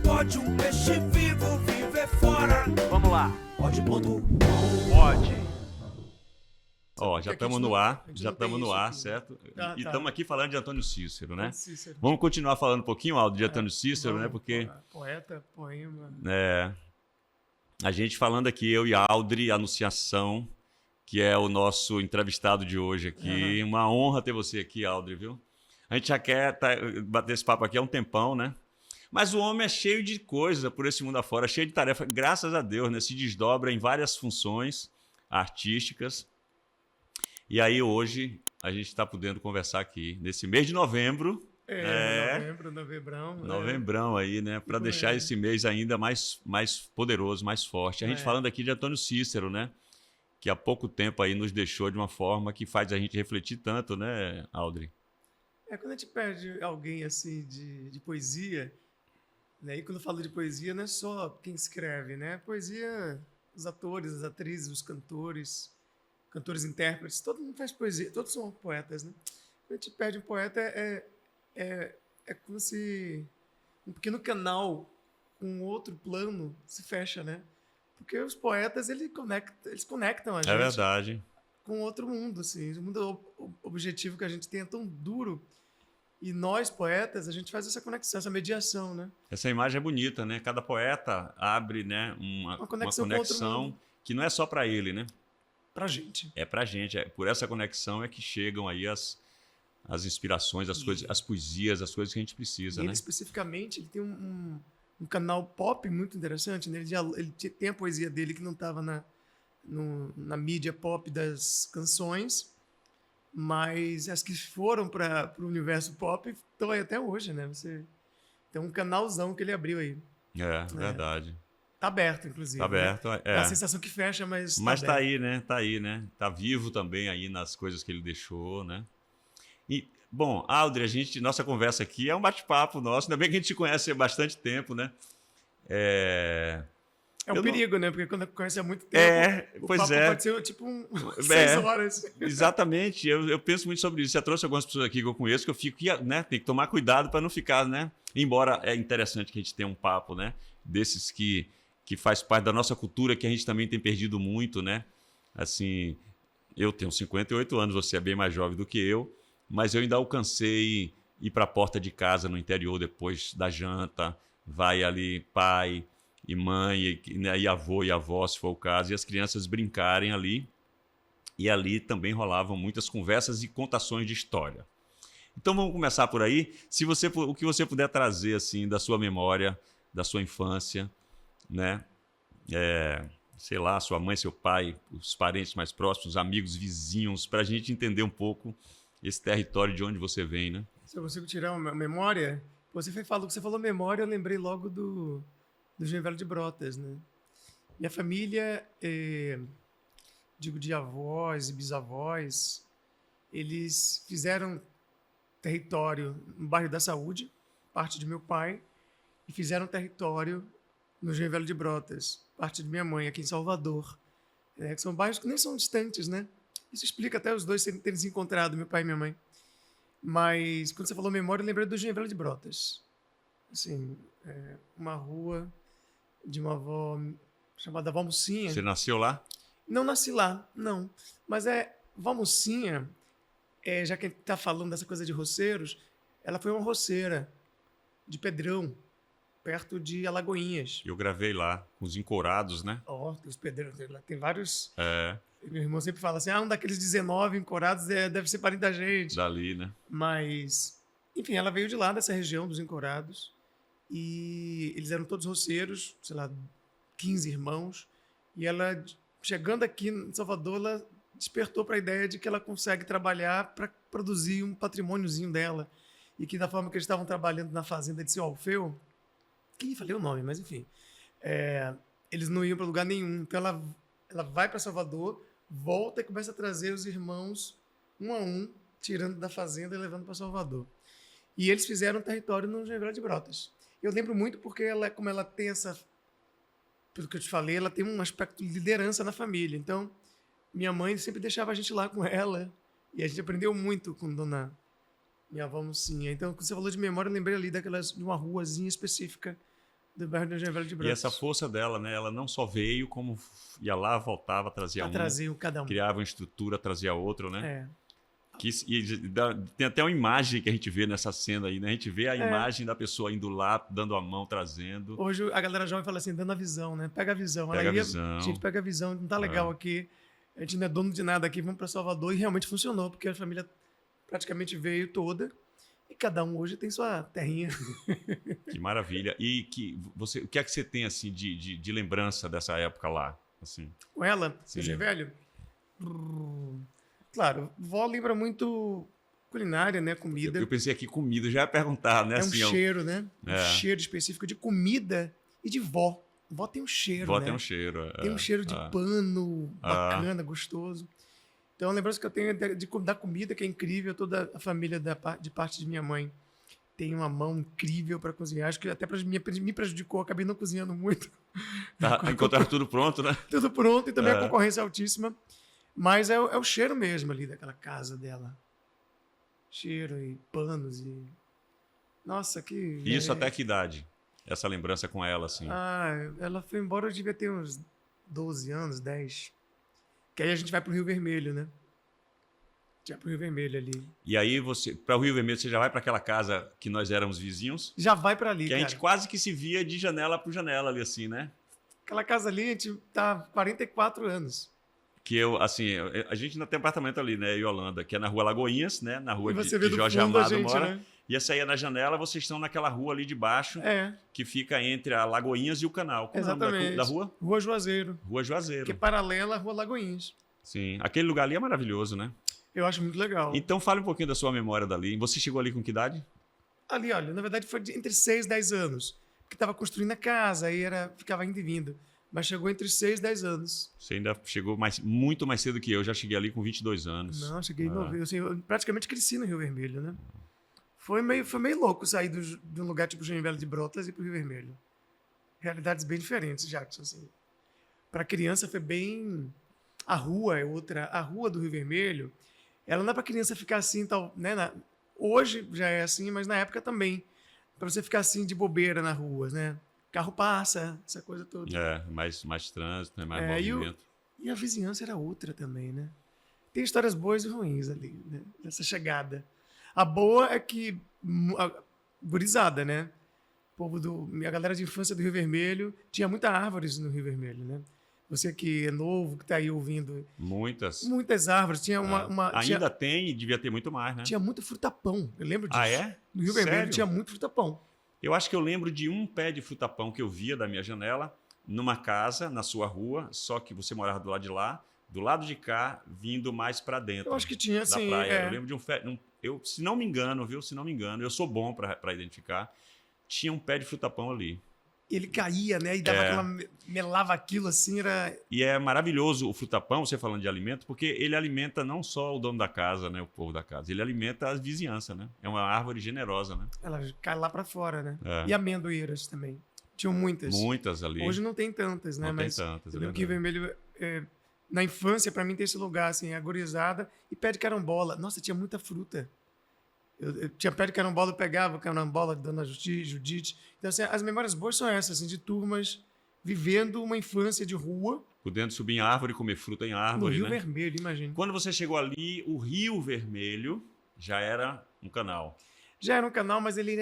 pode um peixe vivo viver fora. Vamos lá. Pode.com. Pode. Ó, já estamos no ar, certo? Tá, E estamos aqui falando de Antônio Cícero, né? Cícero. Vamos continuar falando um pouquinho, Aldo, de Antônio Cícero, né? Porque Poeta, poema. a gente falando aqui, eu e a Aldri Anunciação, que é o nosso entrevistado de hoje aqui. Uma honra ter você aqui, Aldri, viu? A gente já quer bater esse papo aqui há um tempão, né? Mas o homem é cheio de coisa por esse mundo afora, cheio de tarefa, graças a Deus, né? Se desdobra em várias funções artísticas. E aí hoje a gente está podendo conversar aqui, nesse mês de novembro. Novembrão aí, né? Para deixar esse mês ainda mais poderoso, mais forte. A gente falando aqui de Antônio Cícero, né? Que há pouco tempo aí nos deixou de uma forma que faz a gente refletir tanto, né, Aldri? Quando a gente perde alguém assim de poesia, né? E quando eu falo de poesia, não é só quem escreve, né? Poesia, os atores, as atrizes, os cantores, intérpretes, todo mundo faz poesia, todos são poetas, né? Quando a gente perde um poeta, é como se um pequeno canal com outro plano se fecha, né? Porque os poetas, eles conectam a gente. É verdade. Com outro mundo, assim. O mundo objetivo que a gente tem é tão duro. E nós, poetas, a gente faz essa conexão, essa mediação, né? Essa imagem é bonita, né? Cada poeta abre, né, uma conexão que não é só para ele, né? Pra gente. É pra gente. Por essa conexão é que chegam aí as inspirações, as coisas, as poesias, as coisas que a gente precisa, e né? Ele, especificamente, ele tem um canal pop muito interessante, né? Ele tem a poesia dele que não estava na mídia pop das canções, mas as que foram para o universo pop estão aí até hoje, né? Você tem um canalzão que ele abriu aí. Verdade. Tá aberto, inclusive. Tá aberto, né? É a sensação que fecha, mas tá aí, né? Tá aí, né? Tá vivo também aí nas coisas que ele deixou, né? E, bom, Aldri, nossa conversa aqui é um bate-papo nosso, ainda bem que a gente se conhece há bastante tempo, né? É um perigo, né? Porque quando conhece há muito tempo, o papo pode ser tipo 6 horas. Exatamente, eu penso muito sobre isso. Já trouxe algumas pessoas aqui que eu conheço que eu fico, né? Tem que tomar cuidado para não ficar, né? Embora é interessante que a gente tenha um papo, né? Desses que faz parte da nossa cultura, que a gente também tem perdido muito, né? Assim, eu tenho 58 anos, você é bem mais jovem do que eu, mas eu ainda alcancei ir para a porta de casa no interior depois da janta, vai ali pai e mãe, e avô e avó, se for o caso, e as crianças brincarem ali. E ali também rolavam muitas conversas e contações de história. Então vamos começar por aí. O que você puder trazer assim da sua memória, da sua infância, né? Sei lá, sua mãe, seu pai, os parentes mais próximos, os amigos, vizinhos, para a gente entender um pouco esse território de onde você vem, né? Se eu consigo tirar uma memória, você falou memória, eu lembrei logo do João Velho de Brotas, né? Minha família, digo de avós e bisavós, eles fizeram território no bairro da Saúde, parte de meu pai, e fizeram território no João Velho de Brotas, parte de minha mãe, aqui em Salvador. Que são bairros que nem são distantes, né? Isso explica até os dois terem se encontrado, meu pai e minha mãe. Mas quando você falou memória, eu lembrei do João Velho de Brotas. Assim, uma rua de uma avó chamada Vó Mocinha. Você nasceu lá? Não nasci lá, não. Mas Vó Mocinha, já que a gente está falando dessa coisa de roceiros, ela foi uma roceira de Pedrão, perto de Alagoinhas. Eu gravei lá, com os encorados, né? Os pedreiros, tem vários... É. Meu irmão sempre fala assim, um daqueles 19 encorados deve ser parente da gente. Dali, né? Mas, enfim, ela veio de lá, dessa região dos encorados, e eles eram todos roceiros, sei lá, 15 irmãos, e ela, chegando aqui em Salvador, ela despertou para a ideia de que ela consegue trabalhar para produzir um patrimôniozinho dela, e que da forma que eles estavam trabalhando na fazenda de Seu Alfeu, que falei o nome, mas enfim, eles não iam para lugar nenhum, então ela vai para Salvador, volta e começa a trazer os irmãos um a um, tirando da fazenda e levando para Salvador. E eles fizeram um território no João Velho de Brotas. Eu lembro muito porque como ela tem pelo que eu te falei, ela tem um aspecto de liderança na família. Então, minha mãe sempre deixava a gente lá com ela e a gente aprendeu muito com minha avó Mocinha. Então, quando você falou de memória, eu lembrei ali de uma ruazinha específica do bairro do Engenho Velho de E Brotas. essa força dela, né? Ela não só veio, como ia lá, voltava, trazia Pra trazer um cada um. criava uma estrutura, trazia outro, né? É. Tem até uma imagem que a gente vê nessa cena aí, né? A gente vê a É. imagem da pessoa indo lá, dando a mão, trazendo. Hoje a galera jovem fala assim, dando a visão, né? Pega a visão. Pega a visão. Gente, pega a visão, não tá legal aqui. A gente não é dono de nada aqui, vamos para Salvador. E realmente funcionou, porque a família praticamente veio toda. E cada um hoje tem sua terrinha. Que maravilha. E o que é que você tem assim de lembrança dessa época lá? Assim, Com ela, Sim. seja velho. Claro, vó lembra muito culinária, né? Comida. eu pensei aqui comida, já ia perguntar, né? É um assim, cheiro, né? É. Um cheiro específico de comida e de vó. Vó tem um cheiro, Vó né? tem um cheiro. Tem um cheiro de pano Ah. bacana, gostoso. Então, a lembrança que eu tenho é da comida, que é incrível. Toda a família de parte de minha mãe tem uma mão incrível para cozinhar. Acho que até me prejudicou, acabei não cozinhando muito. Encontraram tudo pronto, né? Tudo pronto e também a É. concorrência é altíssima. Mas é o cheiro mesmo ali daquela casa dela. Cheiro e panos e... Nossa, que... Isso até que idade? Essa lembrança com ela, assim. Ela foi embora, eu devia ter uns 12 anos, 10. Que aí a gente vai pro Rio Vermelho, né? Já pro Rio Vermelho ali. E aí, para o Rio Vermelho, você já vai para aquela casa que nós éramos vizinhos, Já vai pra ali, que a cara. gente quase que se via de janela para janela ali, assim, né? Aquela casa ali, a gente tá há 44 anos. Que a gente ainda tem apartamento ali, né, Yolanda, que é na rua Lagoinhas, né, na rua E de, você vê que do Jorge fundo a Amado gente, mora. né? E essa aí é na janela, vocês estão naquela rua ali de baixo, É, que fica entre a Lagoinhas e o canal. Qual é o nome exatamente. da rua? Rua Juazeiro, Rua Juazeiro. que é paralela à Rua Lagoinhas. Sim, aquele lugar ali é maravilhoso, né? Eu acho muito legal. Então fale um pouquinho da sua memória dali. Você chegou ali com que idade? Ali, olha, na verdade foi entre 6 e 10 anos. Porque tava construindo a casa, aí ficava indo e vindo. Mas chegou entre 6 e 10 anos. Você ainda chegou muito mais cedo que eu. Já cheguei ali com 22 anos. Não, cheguei novo. Assim, eu praticamente cresci no Rio Vermelho, né? Foi meio louco sair de um lugar tipo Engenho Velho de Brotas e pro Rio Vermelho. Realidades bem diferentes, Jackson. Assim. Para criança foi bem... A rua é outra. A rua do Rio Vermelho, ela não é para criança ficar assim, tal, né? Hoje já é assim, mas na época também. Para você ficar assim de bobeira na rua, né? Carro passa, essa coisa toda. É, mais trânsito, né? Mais É, movimento. E a vizinhança era outra também, né? Tem histórias boas e ruins ali, né? Nessa chegada. A boa é que gurizada, né? A galera de infância do Rio Vermelho tinha muitas árvores no Rio Vermelho, né? Você que é novo, que está aí ouvindo, Muitas. muitas árvores. Tinha Ainda tem e devia ter muito mais, né? tinha muito fruta-pão. Eu lembro disso. Ah, é? No Rio Vermelho Sério? tinha muito fruta-pão. Eu acho que eu lembro de um pé de fruta-pão que eu via da minha janela, numa casa, na sua rua, só que você morava do lado de lá, do lado de cá, vindo mais para dentro. Eu acho que tinha, da sim. praia. É. Eu lembro de se não me engano, viu? Se não me engano, eu sou bom para identificar. Tinha um pé de fruta-pão ali. Ele caía, né? E dava melava aquilo assim, era... E é maravilhoso o fruta-pão, você falando de alimento, porque ele alimenta não só o dono da casa, né, o povo da casa, ele alimenta a vizinhança, né? É uma árvore generosa, né? Ela cai lá para fora, né? É. E amendoeiras também. Tinham muitas. Muitas ali. Hoje não tem tantas, né? não tem Mas tantas, eu é lembro que verdade. Vermelho, na infância, para mim, tem esse lugar, assim, agorizada e pé de carambola. Nossa, tinha muita fruta. Eu tinha pé de carambola, eu pegava carambola de Dona Judite. Então, assim, as memórias boas são essas, assim, de turmas vivendo uma infância de rua Podendo subir em árvore, comer fruta em no árvore, Rio né? Vermelho, imagina. Quando você chegou ali, o Rio Vermelho já era um canal. Já era um canal, mas ele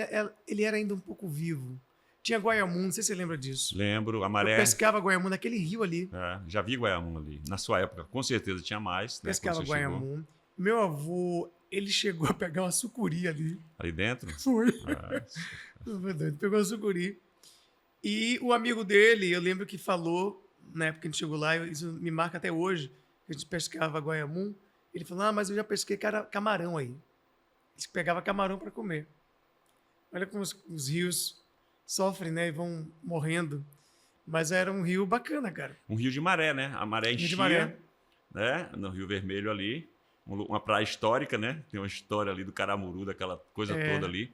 era ainda um pouco vivo. Tinha Guaiamum, não sei se você lembra disso. Lembro, a Eu maré. pescava Guaiamum naquele rio ali. Já vi Guaiamum ali. Na sua época, com certeza tinha mais. Né, Pescava quando você chegou. Guaiamum. Meu avô, ele chegou a pegar uma sucuri ali. Ali dentro? Foi. Ah, Foi doido, pegou uma sucuri. E o amigo dele, eu lembro que falou, na época que a gente chegou lá, isso me marca até hoje, que a gente pescava Guaiamum. Ele falou, mas eu já pesquei camarão aí. A gente pegava camarão para comer. Olha como os rios sofrem, né? E vão morrendo. Mas era um rio bacana, cara. um rio de maré, né? A maré Rio de enchia, maré. né? No Rio Vermelho ali. Uma praia histórica, né? Tem uma história ali do Caramuru, daquela coisa toda ali.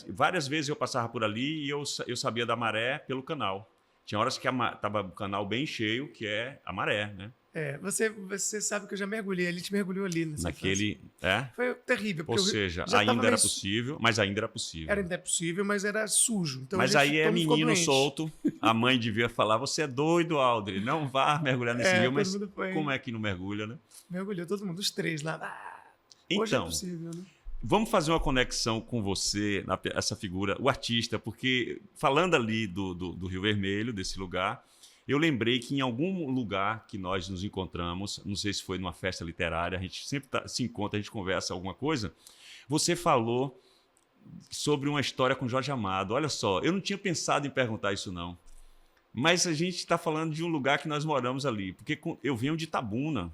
Várias vezes eu passava por ali e eu sabia da maré pelo canal. Tinha horas que tava o canal bem cheio, que é a maré, né? Você sabe que eu já mergulhei, a gente mergulhou ali nessa Naquele. Foi terrível. Ou porque seja, já tava ainda era meio- possível, mas ainda era possível. Era ainda possível, mas era sujo. Então Mas a aí gente, é todo mundo ficou menino doente. solto, a mãe devia falar: você é doido, Aldri, não vá mergulhar nesse rio, todo mas mundo foi. como é que não mergulha, né? Mergulhou todo mundo, os 3 lá. Hoje é Então, possível, né? vamos fazer uma conexão com você, essa figura, o artista, porque falando ali do Rio Vermelho, desse lugar, eu lembrei que em algum lugar que nós nos encontramos, não sei se foi numa festa literária, a gente sempre se encontra, a gente conversa alguma coisa, você falou sobre uma história com Jorge Amado. Olha só, eu não tinha pensado em perguntar isso não, mas a gente está falando de um lugar que nós moramos ali, porque eu venho de Itabuna,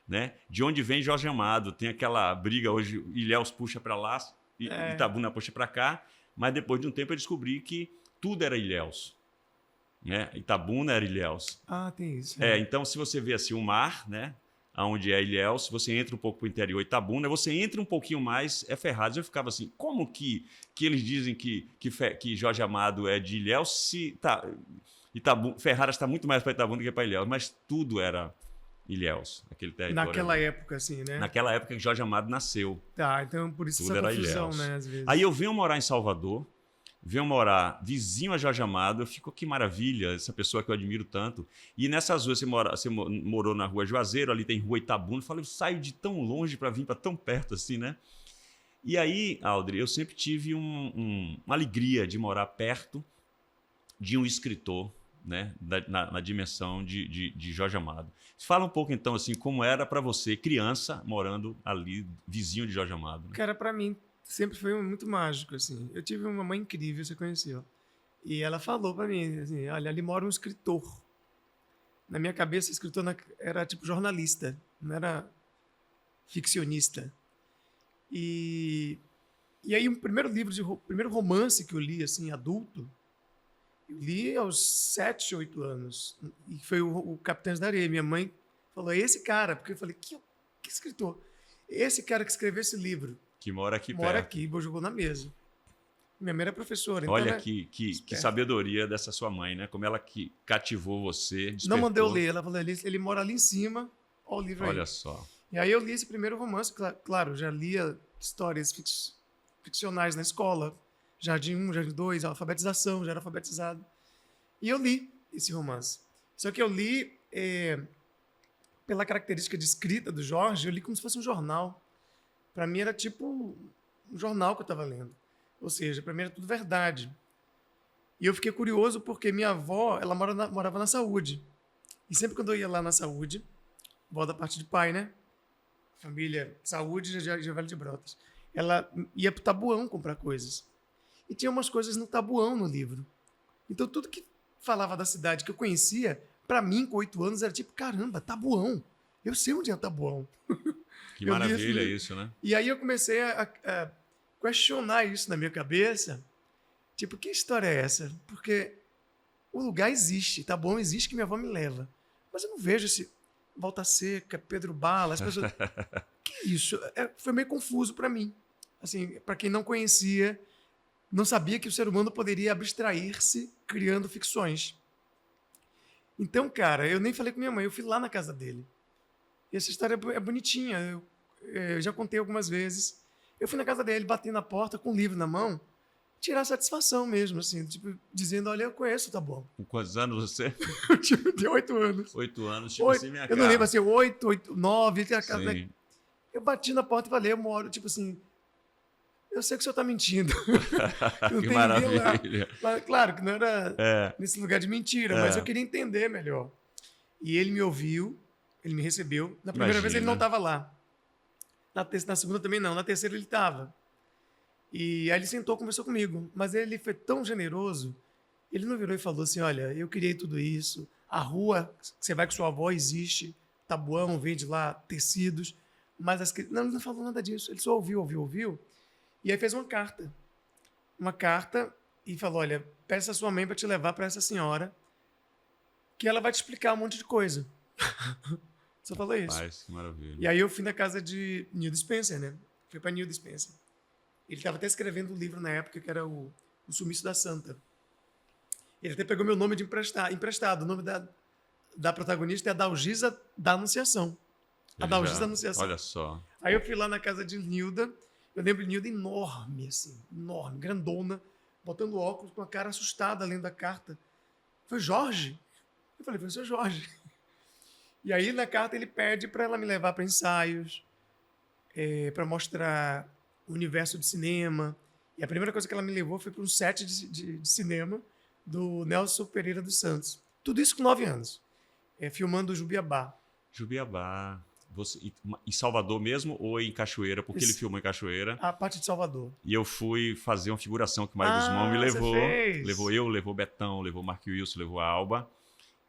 né? De onde vem Jorge Amado. Tem aquela briga hoje, Ilhéus puxa para lá, Itabuna puxa para cá, mas depois de um tempo eu descobri que tudo era Ilhéus. Né? Itabuna era Ilhéus. Tem isso. Então, se você vê assim o mar, né? Onde é Ilhéus, se você entra um pouco para o interior, Itabuna, você entra um pouquinho mais, é Ferrados. Eu ficava assim, como que eles dizem que Jorge Amado é de Ilhéus, se Ferradas está muito mais para Itabuna do que para Ilhéus, mas tudo era Ilhéus, aquele território. Naquela época, assim, né? Naquela época que Jorge Amado nasceu. Então por isso Tudo essa era confusão, Ilhéus. né, às vezes. Aí eu venho morar em Salvador, venho morar vizinho a Jorge Amado, eu fico, que maravilha, essa pessoa que eu admiro tanto. E nessas ruas, você morou na rua Juazeiro, ali tem rua Itabuna, eu falei, eu saio de tão longe para vir para tão perto assim, né? E aí, Aldri, eu sempre tive uma alegria de morar perto de um escritor, né, na dimensão de Jorge Amado. Fala um pouco então assim como era para você, criança, morando ali, vizinho de Jorge Amado. Né? Cara, pra mim sempre foi muito mágico, assim. Eu tive uma mãe incrível, você conheceu. E ela falou pra mim, assim, olha, ali mora um escritor. Na minha cabeça, escritor era tipo jornalista, não era ficcionista. E aí o primeiro romance que eu li, assim, adulto, eu li aos 7, 8 anos. E foi o Capitães da Areia. Minha mãe falou, é esse cara. Porque eu falei, que escritor? Esse cara que escreveu esse livro. Que mora aqui Mora perto. aqui, jogou na mesa. Minha mãe era professora. Olha então que sabedoria dessa sua mãe, né? Como ela que cativou você, despertou. não mandei eu ler. Ela falou, ele mora ali em cima. Olha o livro aí. Olha só. E aí eu li esse primeiro romance. Claro, já lia histórias ficcionais na escola. Jardim 1, Jardim 2, alfabetização, já era alfabetizado. E eu li esse romance. Só que eu li, pela característica de escrita do Jorge, eu li como se fosse um jornal. Para mim era tipo um jornal que eu estava lendo. Ou seja, para mim era tudo verdade. E eu fiquei curioso porque minha avó, ela morava na Saúde. E sempre quando eu ia lá na Saúde, avó da parte de pai, né? Família Saúde, Javelho de Brotas. Ela ia para o Tabuão comprar coisas. E tinha umas coisas no Tabuão no livro. Então, tudo que falava da cidade que eu conhecia, para mim, com 8 anos, era tipo, caramba, Tabuão. Eu sei onde é Tabuão. Que maravilha isso, né? E aí eu comecei a questionar isso na minha cabeça. Tipo, que história é essa? Porque o lugar existe, Tabuão existe que minha avó me leva. Mas eu não vejo esse Volta Seca, Pedro Bala, as pessoas... Que isso? Foi meio confuso para mim. Assim, para quem não conhecia... Não sabia que o ser humano poderia abstrair-se criando ficções. Então, cara, eu nem falei com minha mãe, eu fui lá na casa dele. E essa história é bonitinha, eu já contei algumas vezes. Eu fui na casa dele, bati na porta com um livro na mão, tirar satisfação mesmo, assim, tipo, dizendo, olha, eu conheço, tá bom. Com quantos anos você? Eu tinha 8 anos. 8 anos, tipo assim, minha cara. Eu não lembro, assim, 8, 9, Sim. eu bati na porta e falei, eu moro, tipo assim, eu sei que o senhor está mentindo. Não Que tem maravilha. lá. Claro que não era nesse lugar de mentira, mas eu queria entender melhor. E ele me ouviu, ele me recebeu. Na primeira vez ele não estava lá. Na segunda também não. Na terceira ele estava. E aí ele sentou, conversou comigo. Mas ele foi tão generoso, ele não virou e falou assim, olha, eu criei tudo isso, a rua que você vai com sua avó existe, Tabuão, vende lá tecidos, mas não, ele não falou nada disso. Ele só ouviu. E aí fez uma carta e falou, olha, peça a sua mãe para te levar para essa senhora que ela vai te explicar um monte de coisa. Só falou isso. Paz, que maravilha. E aí eu fui na casa de Neil Spencer, né? Fui para Neil Spencer. Ele estava até escrevendo um livro na época que era o Sumiço da Santa. Ele até pegou meu nome de emprestado, o nome da protagonista é a Dalgisa da Anunciação. A Dalgisa da Anunciação. Olha só. Aí eu fui lá na casa de Nilda. Eu lembro de Nilda enorme, assim, enorme, grandona, botando óculos com a cara assustada, lendo a carta. Foi Jorge? Eu falei, foi o seu Jorge. E aí, na carta, ele pede para ela me levar para ensaios, para mostrar o universo de cinema. E a primeira coisa que ela me levou foi para um set de cinema do Nelson Pereira dos Santos. Tudo isso com 9 anos. Filmando o Jubiabá. Jubiabá. Em Salvador mesmo ou em Cachoeira? Porque ele filmou em Cachoeira. A parte de Salvador. E eu fui fazer uma figuração que o Mário Guzmão me levou. Você fez? Levou eu, levou o Betão, levou o Mark Wilson, levou a Alba.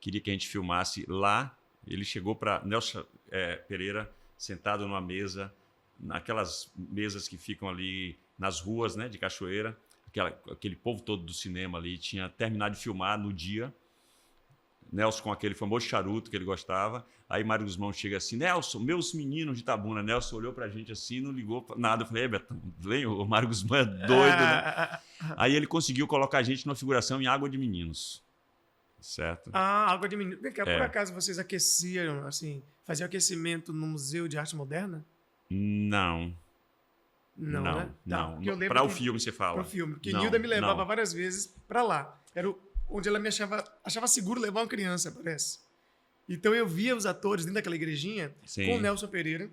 Queria que a gente filmasse lá. Ele chegou para Nelson Pereira sentado numa mesa, naquelas mesas que ficam ali nas ruas, né, de Cachoeira. Aquele povo todo do cinema ali tinha terminado de filmar no dia. Nelson com aquele famoso charuto que ele gostava. Aí Mário Guzmão chega assim, Nelson, meus meninos de Itabuna. Nelson olhou pra gente assim, não ligou pra nada. Eu falei, Betão, o Mário Guzmão é doido, né? Aí ele conseguiu colocar a gente numa figuração em Água de Meninos. Certo? Água de Meninos. Vem cá, por acaso vocês aqueciam, assim, faziam aquecimento no Museu de Arte Moderna? Não. Não, né? Não. Tá, Para o filme, você fala. Para o filme. Porque Não, Nilda me levava não. várias vezes para lá. Era onde ela me achava seguro levar uma criança, parece. Então eu via os atores dentro daquela igrejinha Sim. com o Nelson Pereira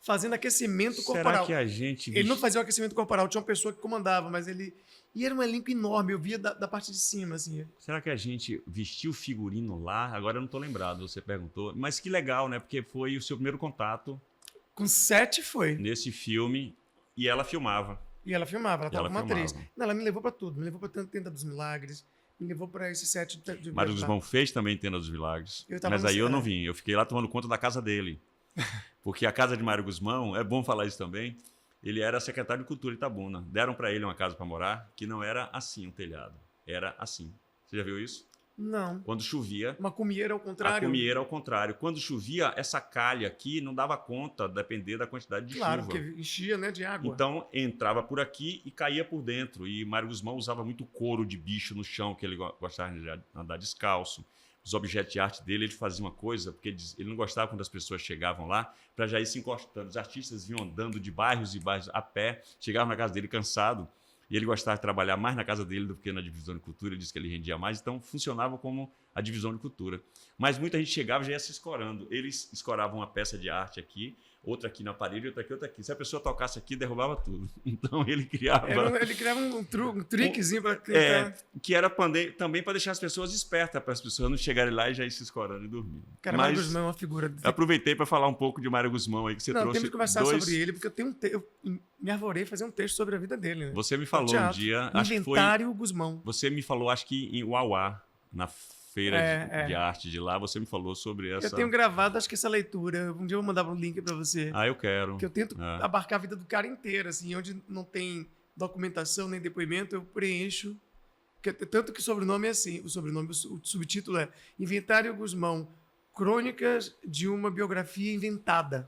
fazendo aquecimento Será corporal. que a gente... Ele não fazia o aquecimento corporal, tinha uma pessoa que comandava, mas ele... E era um elenco enorme, eu via da parte de cima, assim. Será que a gente vestiu figurino lá? Agora eu não estou lembrado, você perguntou. Mas que legal, né? Porque foi o seu primeiro contato Com 7 foi. nesse filme e ela filmava. E ela filmava, ela estava ela com uma atriz. filmava. Não, ela me levou para tudo. Me levou para Tenda dos Milagres, me levou para esse set de Mário Guzmão fez também Tenda dos Milagres. Eu tava Mas no aí eu não cinema. vim. Eu fiquei lá tomando conta da casa dele. Porque a casa de Mário Guzmão, é bom falar isso também, ele era secretário de Cultura de Itabuna. Deram para ele uma casa para morar que não era assim o telhado. Era assim. Você já viu isso? Não. Quando chovia, Uma cumieira ao a contrário. cumieira ao contrário. Quando chovia, essa calha aqui não dava conta, depender da quantidade de Claro, chuva. porque enchia, né, de água. Então, entrava por aqui e caía por dentro. E Mário Guzmão usava muito couro de bicho no chão, que ele gostava de andar descalço. Os objetos de arte dele, ele fazia uma coisa, porque ele não gostava quando as pessoas chegavam lá, para já ir se encostando. Os artistas vinham andando de bairros e bairros a pé, chegavam na casa dele cansado, e ele gostava de trabalhar mais na casa dele do que na divisão de cultura, ele disse que ele rendia mais, então funcionava como a divisão de cultura. Mas muita gente chegava e já ia se escorando. Eles escoravam uma peça de arte aqui, outra aqui na parede, outra aqui. Se a pessoa tocasse aqui, derrubava tudo. Então ele criava... Ele criava um triquezinho para tentar... que era também para deixar as pessoas espertas, para as pessoas não chegarem lá e já ir se escorando e dormindo. Cara, Mário Guzmão é uma figura... Aproveitei para falar um pouco de Mário Guzmão aí, que você trouxe. Temos que conversar sobre ele, porque eu me arvorei a fazer um texto sobre a vida dele. Né? Você me falou um dia... Inventário Guzmão. Você me falou, acho que em Uauá, na feira de arte de lá, você me falou sobre essa... Eu tenho gravado, acho que essa leitura. Um dia eu vou mandar um link para você. Eu quero. Que eu tento abarcar a vida do cara inteira, assim, onde não tem documentação nem depoimento, eu preencho. Tanto que o sobrenome é assim, o subtítulo é Inventário Guzmão, Crônicas de uma Biografia Inventada.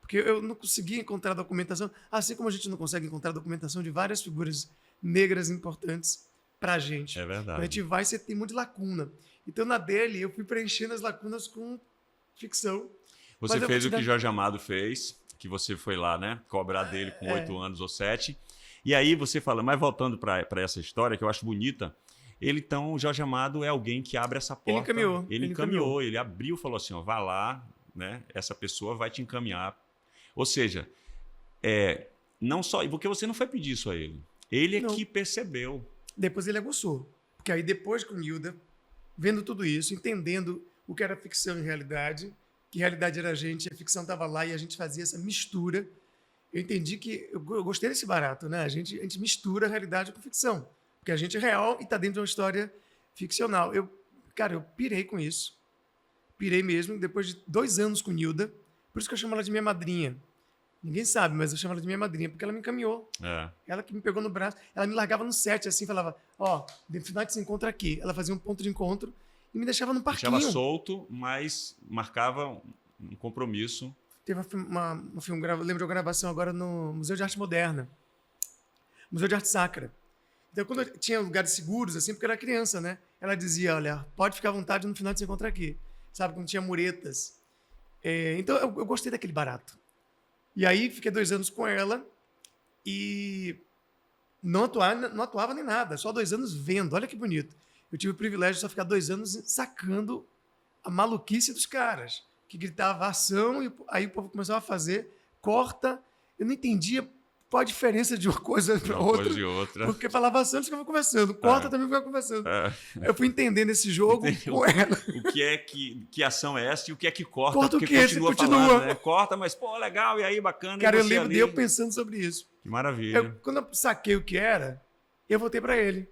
Porque eu não consegui encontrar documentação, assim como a gente não consegue encontrar documentação de várias figuras negras importantes pra gente. É verdade. Quando a gente vai, você tem um monte de lacuna. Então, na dele, eu fui preenchendo as lacunas com ficção. Você fez o que Jorge Amado fez, que você foi lá, né? Cobrar dele com 8 anos ou 7. E aí você fala, mas voltando para essa história, que eu acho bonita, então, o Jorge Amado é alguém que abre essa porta. Ele encaminhou, ele abriu e falou assim, ó, vá lá, né? Essa pessoa vai te encaminhar. Ou seja, não só... Porque você não foi pedir isso a ele. Ele que percebeu. Depois ele aguçou. Porque aí depois com Nilda, vendo tudo isso, entendendo o que era ficção e realidade, que realidade era a gente ficção estava lá e a gente fazia essa mistura, eu entendi que... Eu gostei desse barato, né? A gente mistura a realidade com ficção. Porque a gente é real e está dentro de uma história ficcional. Eu pirei com isso. Pirei mesmo. Depois de 2 anos com Nilda, por isso que eu chamo ela de minha madrinha. Ninguém sabe, mas eu chamo ela de minha madrinha, porque ela me encaminhou. Ela que me pegou no braço. Ela me largava no set, assim, falava, no final a gente se encontra aqui. Ela fazia um ponto de encontro e me deixava no parquinho. Deixava solto, mas marcava um compromisso. Teve lembro de uma gravação agora no Museu de Arte Moderna. Museu de Arte Sacra. Então, quando eu tinha lugares seguros, assim, porque eu era criança, né? Ela dizia, olha, pode ficar à vontade, no final de se encontrar aqui. Sabe, quando tinha muretas. Então, eu gostei daquele barato. E aí, fiquei 2 anos com ela e não atuava nem nada, só 2 anos vendo. Olha que bonito. Eu tive o privilégio de só ficar 2 anos sacando a maluquice dos caras, que gritava ação e aí o povo começava a fazer, corta. Eu não entendia qual a diferença de uma coisa para Uma outra. coisa e outra. Porque falava ação, eles ficavam conversando. Corta também ficava conversando. É. Eu fui entendendo esse jogo com ela. O que é que ação é essa e o que é que corta? Corta o porque quê? continua Você continua. falando, né? Corta, mas, pô, legal, e aí, bacana. Cara, e eu você lembro ali? de eu pensando sobre isso. Que maravilha. Quando eu saquei o que era, eu voltei para ele.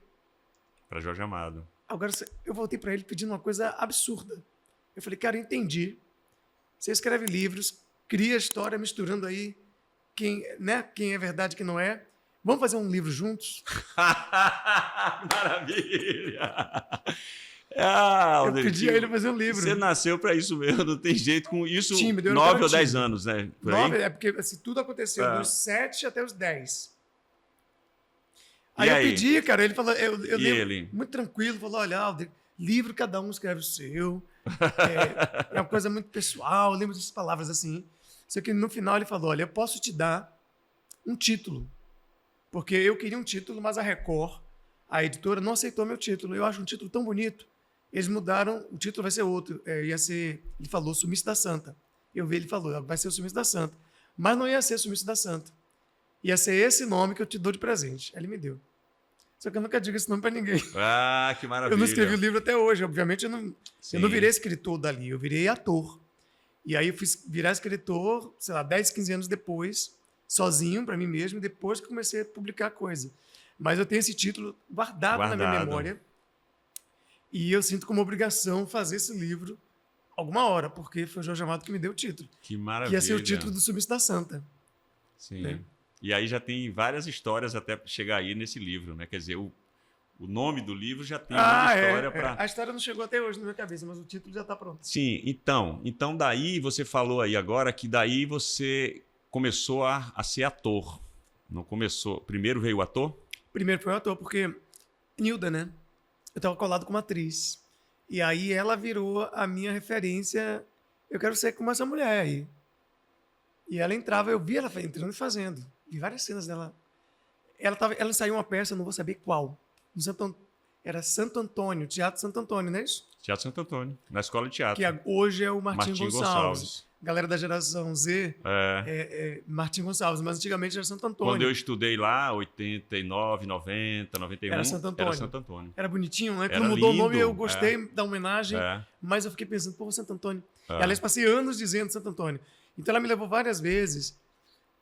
Para Jorge Amado. Agora, eu voltei para ele pedindo uma coisa absurda. Eu falei, cara, eu entendi. Você escreve livros, cria história, misturando aí quem é verdade e quem não é. Vamos fazer um livro juntos? Maravilha! Eu pedi a ele fazer um livro. Você nasceu para isso mesmo, não tem jeito com isso. Tímido, eu não 9 era ou 10 tímido. anos, né? Por aí? 9, porque assim, tudo aconteceu dos 7 até os 10. Aí E eu aí? pedi, cara, ele falou, eu E lembro, ele? muito tranquilo, falou, olha, Alder, livro cada um escreve o seu, é uma coisa muito pessoal, eu lembro dessas palavras assim. Só que no final ele falou, olha, eu posso te dar um título, porque eu queria um título, mas a Record, a editora, não aceitou meu título. Eu acho um título tão bonito. Eles mudaram, o título vai ser outro, ia ser, ele falou, Sumiço da Santa. Eu vi, ele falou, vai ser o Sumiço da Santa. Mas não ia ser Sumiço da Santa. Ia ser esse nome que eu te dou de presente. Aí ele me deu. Só que eu nunca digo esse nome para ninguém. Ah, que maravilha. Eu não escrevi o livro até hoje. Obviamente, eu não Sim. virei escritor dali. Eu virei ator. E aí eu fui virar escritor, sei lá, 10, 15 anos depois, sozinho, para mim mesmo, depois que comecei a publicar coisa. Mas eu tenho esse título guardado na minha memória. E eu sinto como obrigação fazer esse livro alguma hora, porque foi o Jorge Amado que me deu o título. Que maravilha. Que ia ser o título do Sumiço da Santa. Sim. Né? E aí já tem várias histórias até chegar aí nesse livro, né? Quer dizer, o nome do livro já tem uma história para... A história não chegou até hoje na minha cabeça, mas o título já está pronto. Sim, então daí você falou aí agora que daí você começou a ser ator. Não começou... Primeiro veio o ator? Primeiro foi o ator, porque Nilda, né? Eu estava colado com uma atriz. E aí ela virou a minha referência. Eu quero ser como essa mulher aí. E ela entrava, eu vi ela entrando e fazendo. Vi várias cenas dela. Ela ensaiou uma peça, não vou saber qual. Era Santo Antônio, Teatro Santo Antônio, não é isso? Teatro Santo Antônio, na Escola de Teatro. Que hoje é o Martim Gonçalves. Gonçalves. Galera da geração Z, Martim Gonçalves, mas antigamente era Santo Antônio. Quando eu estudei lá, 89, 90, 91, Era Santo Antônio. era Santo Antônio. Era bonitinho, né? Era Quando mudou lindo, o nome, eu gostei da homenagem, É. mas eu fiquei pensando, pô, Santo Antônio. É. E, aliás, passei anos dizendo Santo Antônio. Então ela me levou várias vezes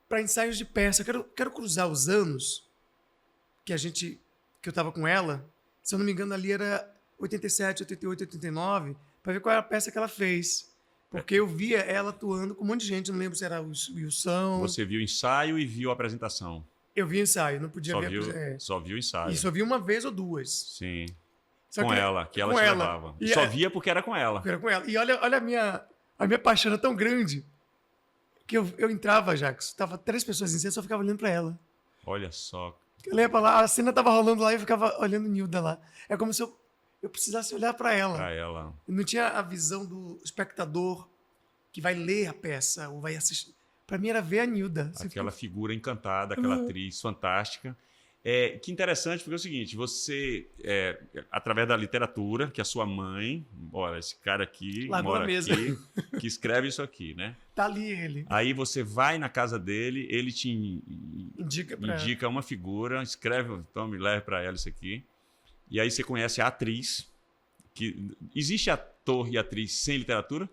para ensaios de peça. Eu quero cruzar os anos que eu estava com ela. Se eu não me engano, ali era 87, 88, 89, para ver qual era a peça que ela fez. Porque eu via ela atuando com um monte de gente, não lembro se era o Wilson. Você viu o ensaio e viu a apresentação. Eu vi o ensaio, não podia Só ver. viu, só viu o ensaio. E só vi uma vez ou duas. Sim. Só Com ela, que ela com te ela. levava. E Só via porque era com ela. Era com ela. E olha a minha paixão era tão grande que eu entrava, Jacques, tava 3 pessoas em cena, só ficava olhando para ela. Olha só. Eu ia pra lá, a cena tava rolando lá e eu ficava olhando Nilda lá. É como se eu precisasse olhar para ela. Pra ela. Eu não tinha a visão do espectador que vai ler a peça ou vai assistir. Para mim era ver a Nilda. Você Aquela fica- figura encantada, aquela atriz fantástica. Que interessante, porque é o seguinte, você, através da literatura, que a sua mãe, olha, esse cara aqui, Largou mora a mesa. aqui, que escreve isso aqui, né? Tá ali ele. Aí você vai na casa dele, ele te Indica pra indica uma figura, escreve, então me leve para ela isso aqui. E aí você conhece a atriz. Existe ator e atriz sem literatura?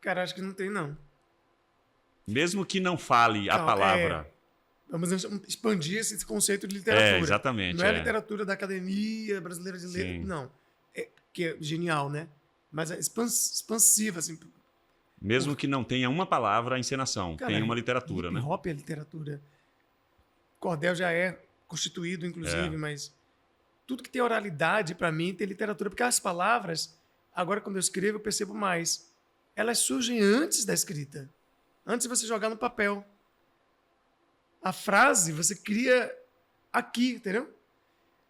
Cara, acho que não tem, não. Mesmo que não fale a Não, palavra. Vamos expandir esse conceito de literatura. Exatamente. Não é a literatura da Academia Brasileira de Letras, Sim. não. Que é genial, né? Mas é expansiva, assim. Mesmo que não tenha uma palavra, a encenação. Cara, tem uma literatura, né? Hip hop é literatura. Cordel já é constituído, inclusive, mas tudo que tem oralidade, para mim, tem literatura. Porque as palavras, agora quando eu escrevo, eu percebo mais. Elas surgem antes da escrita. Antes de você jogar no papel. A frase você cria aqui, entendeu?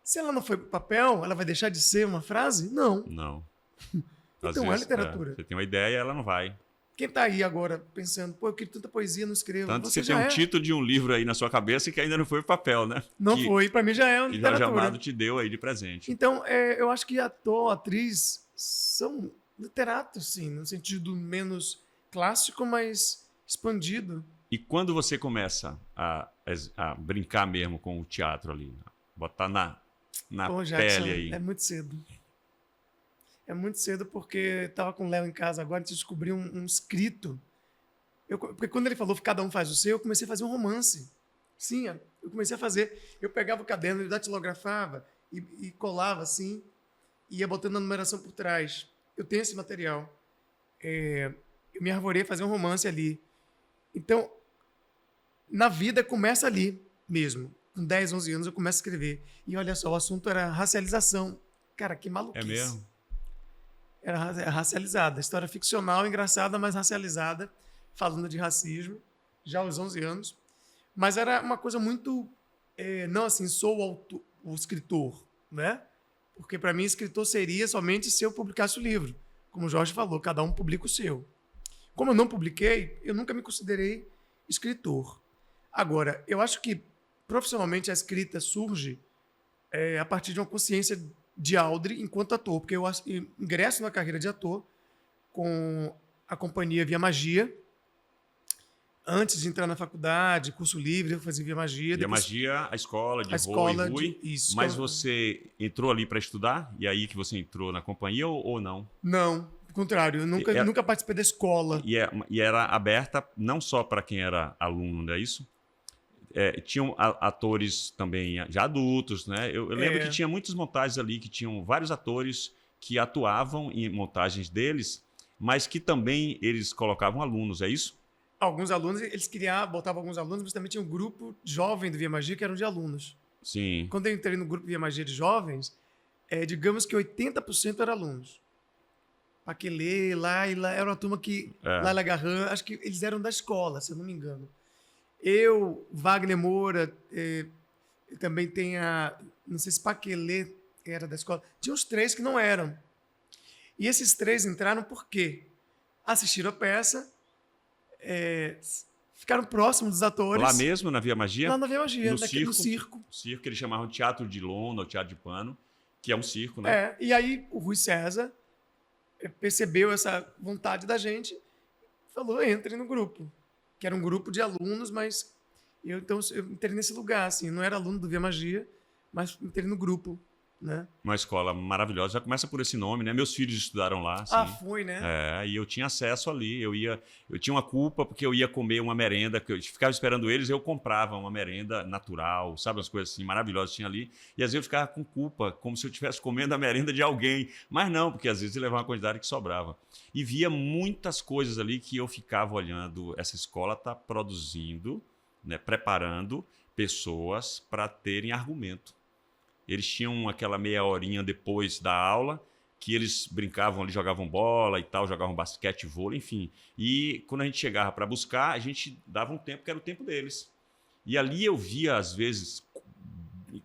Se ela não foi pro papel, ela vai deixar de ser uma frase? Não. Não. Então é literatura. Você tem uma ideia, ela não vai. Quem tá aí agora pensando, pô, eu queria tanta poesia, não escrevo. Tanto que Você você tem já um é. título de um livro aí na sua cabeça que ainda não foi pro papel, né? Não que, foi, pra mim já é uma que Jorge literatura. Amado te deu aí de presente. Então, eu acho que ator, atriz são literatos, sim, no sentido menos clássico, mas expandido. E quando você começa a brincar mesmo com o teatro ali, botar na Pô, Jackson, pele aí. é muito cedo. É muito cedo porque eu tava com o Léo em casa agora, a gente descobriu um escrito. Porque quando ele falou que cada um faz o seu, eu comecei a fazer um romance. Sim, eu comecei a fazer. Eu pegava o caderno, ele datilografava e colava assim, e ia botando a numeração por trás. Eu tenho esse material. Eu me arvorei a fazer um romance ali. Então, na vida começa ali mesmo. Com 10, 11 anos eu começo a escrever. E olha só, o assunto era racialização. Cara, que maluquice. É mesmo? Era racializada. História ficcional, engraçada, mas racializada. Falando de racismo, já aos 11 anos. Mas era uma coisa muito... não assim, sou o escritor, né? Porque para mim escritor seria somente se eu publicasse o livro. Como o Jorge falou, cada um publica o seu. Como eu não publiquei, eu nunca me considerei escritor. Agora, eu acho que profissionalmente a escrita surge a partir de uma consciência de Aldre enquanto ator, porque eu ingresso na carreira de ator com a companhia Via Magia. Antes de entrar na faculdade, curso livre, eu fazia Via Magia. Via Magia, a escola de escola Rô e Rui. Isso. Mas você entrou ali para estudar? E aí que você entrou na companhia ou não? Não, ao contrário. Eu nunca participei da escola. E era aberta não só para quem era aluno, não é isso? Tinham atores também já adultos, né? Eu lembro que tinha muitas montagens ali, que tinham vários atores que atuavam em montagens deles, mas que também eles colocavam alunos, é isso? Alguns alunos, eles botavam alguns alunos, mas também tinha um grupo jovem do Via Magia que eram de alunos. Sim. Quando eu entrei no grupo Via Magia de jovens, digamos que 80% eram alunos. Paquelê, Laila, era uma turma que... Laila Garran, acho que eles eram da escola, se eu não me engano. Eu, Wagner Moura, também tem não sei se Paquelê era da escola. Tinha uns 3 que não eram. E esses 3 entraram por quê? Assistiram a peça, ficaram próximos dos atores. Lá mesmo, na Via Magia? Lá na Via Magia, no circo. Circo, que eles chamavam de teatro de lona ou teatro de pano, que é um circo, né? E aí o Rui César percebeu essa vontade da gente, falou, entre no grupo. Que era um grupo de alunos, mas eu entrei nesse lugar, assim, não era aluno do Via Magia, mas entrei no grupo, né? Uma escola maravilhosa, já começa por esse nome, né? Meus filhos estudaram lá. Assim. Foi, né? E eu tinha acesso ali, eu tinha uma culpa porque eu ia comer uma merenda, que eu ficava esperando eles, eu comprava uma merenda natural, sabe, umas coisas assim maravilhosas tinha ali, e às vezes eu ficava com culpa, como se eu estivesse comendo a merenda de alguém, mas não, porque às vezes eu levava uma quantidade que sobrava. E via muitas coisas ali que eu ficava olhando, essa escola está produzindo, né, preparando pessoas para terem argumento. Eles tinham aquela meia horinha depois da aula que eles brincavam ali, jogavam bola e tal, jogavam basquete, vôlei, enfim. E quando a gente chegava para buscar, a gente dava um tempo que era o tempo deles. E ali eu via, às vezes,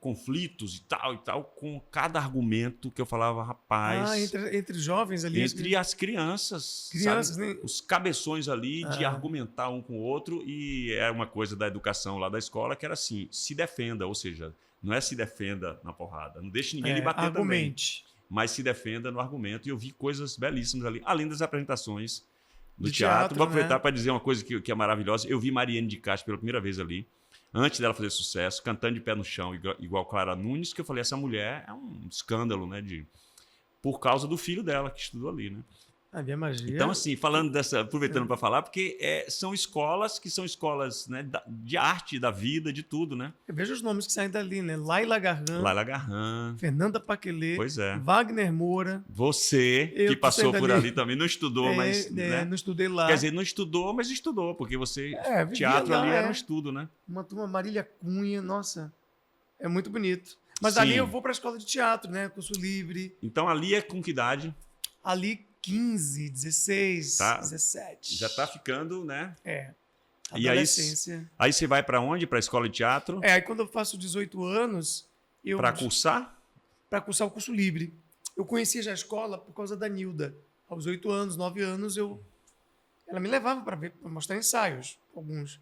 conflitos e tal, com cada argumento que eu falava, rapaz... Entre jovens ali... Entre as crianças, sabe? Né? Os cabeções ali de argumentar um com o outro, e é uma coisa da educação lá da escola que era assim, se defenda, ou seja... Não é se defenda na porrada. Não deixe ninguém lhe bater argumente. Também. Mas se defenda no argumento. E eu vi coisas belíssimas ali, além das apresentações do teatro. Vou aproveitar para dizer uma coisa que é maravilhosa. Eu vi Mariane de Castro pela primeira vez ali, antes dela fazer sucesso, cantando de pé no chão, igual Clara Nunes, que eu falei, essa mulher é um escândalo, né? Por causa do filho dela, que estudou ali, né? A Via Magia. Então, assim, aproveitando para falar, porque são escolas que são escolas, né, de arte, da vida, de tudo, né? Eu vejo os nomes que saem dali, né? Laila Garran. Fernanda Paquelê. Pois é. Wagner Moura. Você, que passou por ali também, não estudou, mas... né? Não estudei lá. Quer dizer, não estudou, mas estudou, porque você... teatro lá, ali era um estudo, né? Uma turma, Marília Cunha, nossa, é muito bonito. Mas Sim. ali eu vou para a escola de teatro, né? Curso livre. Então ali é com que idade? Ali 15, 16, 17. Já tá ficando, né? Adolescência. E aí você vai para onde? Para a escola de teatro? Aí quando eu faço 18 anos, Para cursar? Para cursar o curso livre. Eu conhecia já a escola por causa da Nilda. Aos 8 anos, 9 anos, ela me levava para mostrar ensaios, alguns.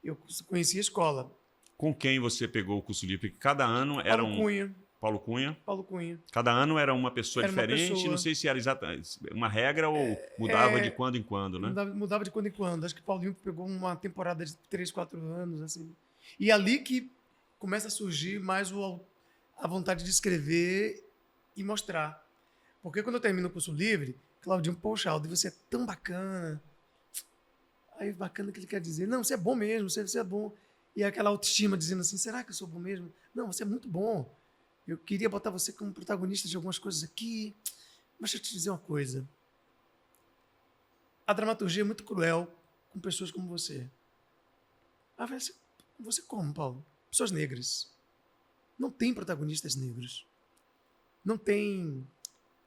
Eu conhecia a escola. Com quem você pegou o curso livre? Porque cada ano era Paulo Cunha. Paulo Cunha. Paulo Cunha. Cada ano era uma pessoa Era uma diferente. pessoa. Não sei se era exatamente uma regra ou mudava de quando em quando, né? Mudava de quando em quando. Acho que o Paulinho pegou uma temporada de 3, 4 anos, assim. E ali que começa a surgir mais a vontade de escrever e mostrar. Porque quando eu termino o curso livre, Claudinho, poxa, Aldo, você é tão bacana. Aí, bacana o que ele quer dizer. Não, você é bom mesmo, você é bom. E aquela autoestima dizendo assim, será que eu sou bom mesmo? Não, você é muito bom. Eu queria botar você como protagonista de algumas coisas aqui. Mas deixa eu te dizer uma coisa. A dramaturgia é muito cruel com pessoas como você. Ah, você como, Paulo? Pessoas negras. Não tem protagonistas negros. Não tem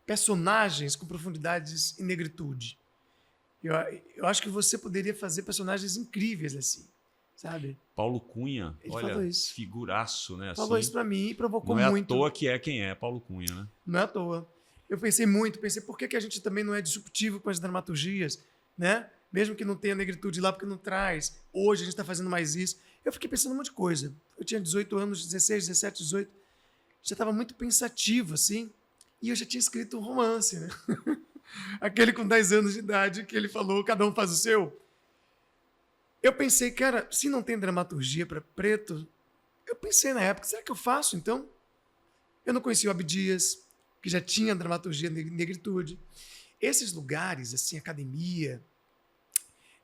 personagens com profundidades e negritude. Eu acho que você poderia fazer personagens incríveis assim, sabe? Paulo Cunha, Ele olha, falou isso. figuraço, né? Falou Assim, isso pra mim e provocou não é muito. à toa que é quem é Paulo Cunha, né? Não é à toa. Eu pensei muito, por que a gente também não é disruptivo com as dramaturgias, né? Mesmo que não tenha negritude lá, porque não traz. Hoje a gente está fazendo mais isso. Eu fiquei pensando um monte de coisa. Eu tinha 18 anos, 16, 17, 18. Já estava muito pensativo, assim. E eu já tinha escrito um romance, né? Aquele com 10 anos de idade que ele falou, cada um faz o seu. Eu pensei, cara, se não tem dramaturgia para preto, eu pensei na época, será que eu faço, então? Eu não conhecia o Abdias, que já tinha dramaturgia negritude. Esses lugares, assim, academia,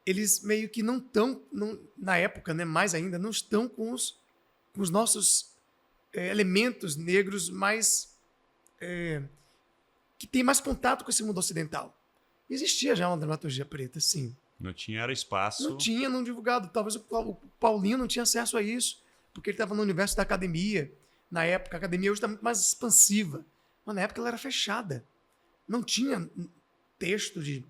eles meio que não estão, na época, né, mais ainda, não estão com os nossos elementos negros mais... que tem mais contato com esse mundo ocidental. Existia já uma dramaturgia preta, sim. Não tinha era espaço. Não tinha, não divulgado. Talvez o Paulinho não tinha acesso a isso, porque ele estava no universo da academia. Na época, a academia hoje está muito mais expansiva. Mas na época ela era fechada. Não tinha texto de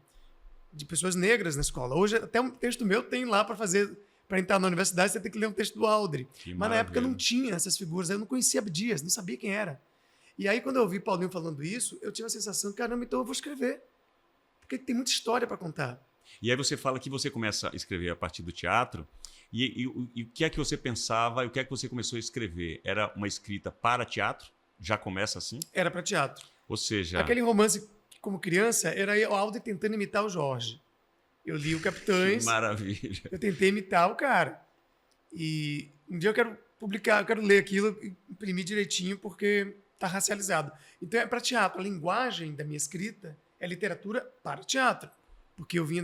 pessoas negras na escola. Hoje, até um texto meu tem lá para fazer. Para entrar na universidade, você tem que ler um texto do Aldre. Mas na época não tinha essas figuras. Eu não conhecia Abdias, não sabia quem era. E aí, quando eu ouvi Paulinho falando isso, eu tive a sensação, caramba, então eu vou escrever. Porque tem muita história para contar. E aí você fala que você começa a escrever a partir do teatro. E o que é que você pensava e o que é que você começou a escrever? Era uma escrita para teatro? Já começa assim? Era para teatro. Ou seja... Aquele romance, como criança, era o Aldo tentando imitar o Jorge. Eu li o Capitães. Que maravilha. Eu tentei imitar o cara. E um dia eu quero publicar, eu quero ler aquilo e imprimir direitinho, porque está racializado. Então é para teatro. A linguagem da minha escrita é literatura para teatro. Porque eu vinha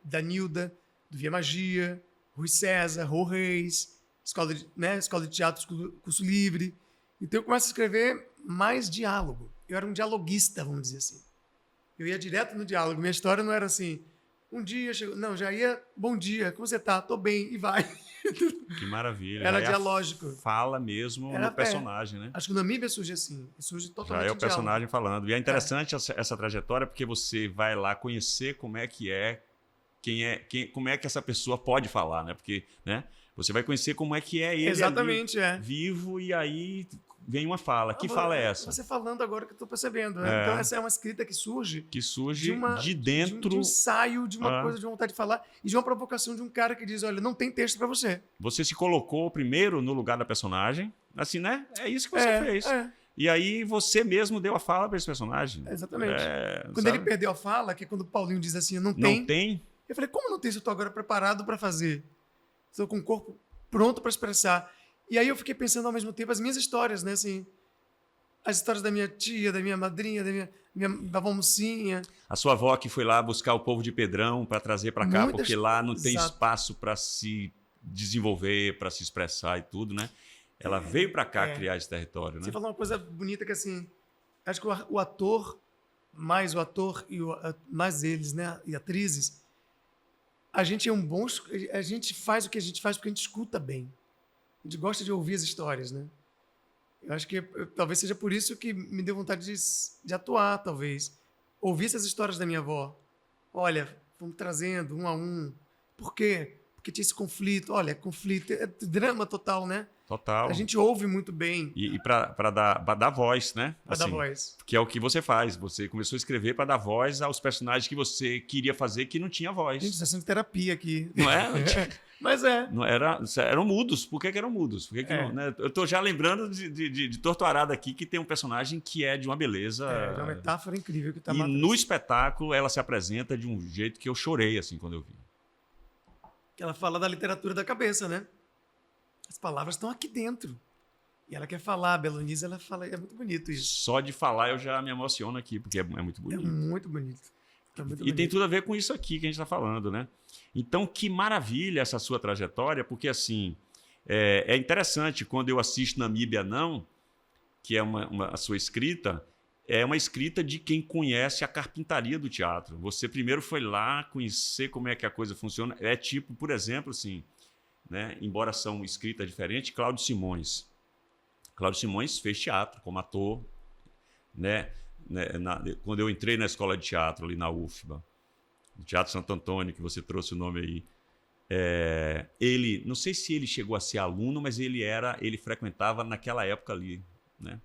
da Nilda, do Via Magia, Rui César, Rô Reis, escola de teatro, curso livre. Então eu começo a escrever mais diálogo. Eu era um dialoguista, vamos dizer assim. Eu ia direto no diálogo. Minha história não era assim, um dia chegou... Não, já ia, bom dia, como você tá? Tô bem, e vai. Que maravilha. Era já dialógico. Fala mesmo no personagem, né? Acho que o Namíbia surge assim. Surge totalmente já é o personagem diálogo. falando. E é interessante essa trajetória, porque você vai lá conhecer como é que como é que essa pessoa pode falar, né? Porque, né? Você vai conhecer como é que é ele Exatamente, ali, vivo, e aí vem uma fala. Que fala é essa? Você falando agora que eu estou percebendo. Né? Então essa é uma escrita que surge de dentro de um ensaio, de uma coisa, de uma vontade de falar e de uma provocação de um cara que diz, olha, não tem texto para você. Você se colocou primeiro no lugar da personagem, assim, né? É isso que você fez. E aí você mesmo deu a fala para esse personagem. Exatamente. Quando ele perdeu a fala, que é quando o Paulinho diz assim, não tem. Eu falei, como não tem se eu estou agora preparado para fazer? Estou com o corpo pronto para expressar. E aí eu fiquei pensando ao mesmo tempo as minhas histórias, né? Assim, as histórias da minha tia, da minha madrinha, da avó Mocinha. A sua avó que foi lá buscar o povo de Pedrão para trazer para cá, porque lá não tem espaço para se desenvolver, para se expressar e tudo, né? Ela veio para cá criar esse território, né? Você falou uma coisa bonita que, assim, acho que o ator mais mais eles, né? E atrizes, a gente faz o que a gente faz porque a gente escuta bem. A gente gosta de ouvir as histórias, né? Eu acho que talvez seja por isso que me deu vontade de atuar, talvez. Ouvir essas histórias da minha avó. Olha, vamos trazendo um a um. Por quê? Porque tinha esse conflito. Olha, conflito, é drama total, né? Total. A gente ouve muito bem E para dar voz, né? a da voz. Que é o que você faz. Você começou a escrever para dar voz aos personagens que você queria fazer que não tinha voz. Gente, está sendo terapia aqui. Não é? Mas é. Não eram mudos. Por que eram mudos? Por que não, né? Eu estou já lembrando de Torto Arado aqui, que tem um personagem que é de uma beleza. É uma metáfora incrível que tá E matando. no espetáculo ela se apresenta de um jeito que eu chorei assim quando eu vi. Que ela fala da literatura da cabeça, né? As palavras estão aqui dentro. E ela quer falar, a Belonise, ela fala, é muito bonito isso. Só de falar eu já me emociono aqui, porque é muito É bonito. muito bonito. É muito E tem bonito. tudo a ver com isso aqui que a gente está falando, né? Então, que maravilha essa sua trajetória, porque assim, é interessante quando eu assisto Namíbia Não, que é a sua escrita, é uma escrita de quem conhece a carpintaria do teatro. Você primeiro foi lá conhecer como é que a coisa funciona. É tipo, por exemplo, assim, né? Embora são escritas diferentes, Cláudio Simões. Cláudio Simões fez teatro como ator, né? Quando eu entrei na escola de teatro ali na UFBA, no Teatro Santo Antônio, que você trouxe o nome aí, ele, não sei se ele chegou a ser aluno, mas ele frequentava naquela época ali, né?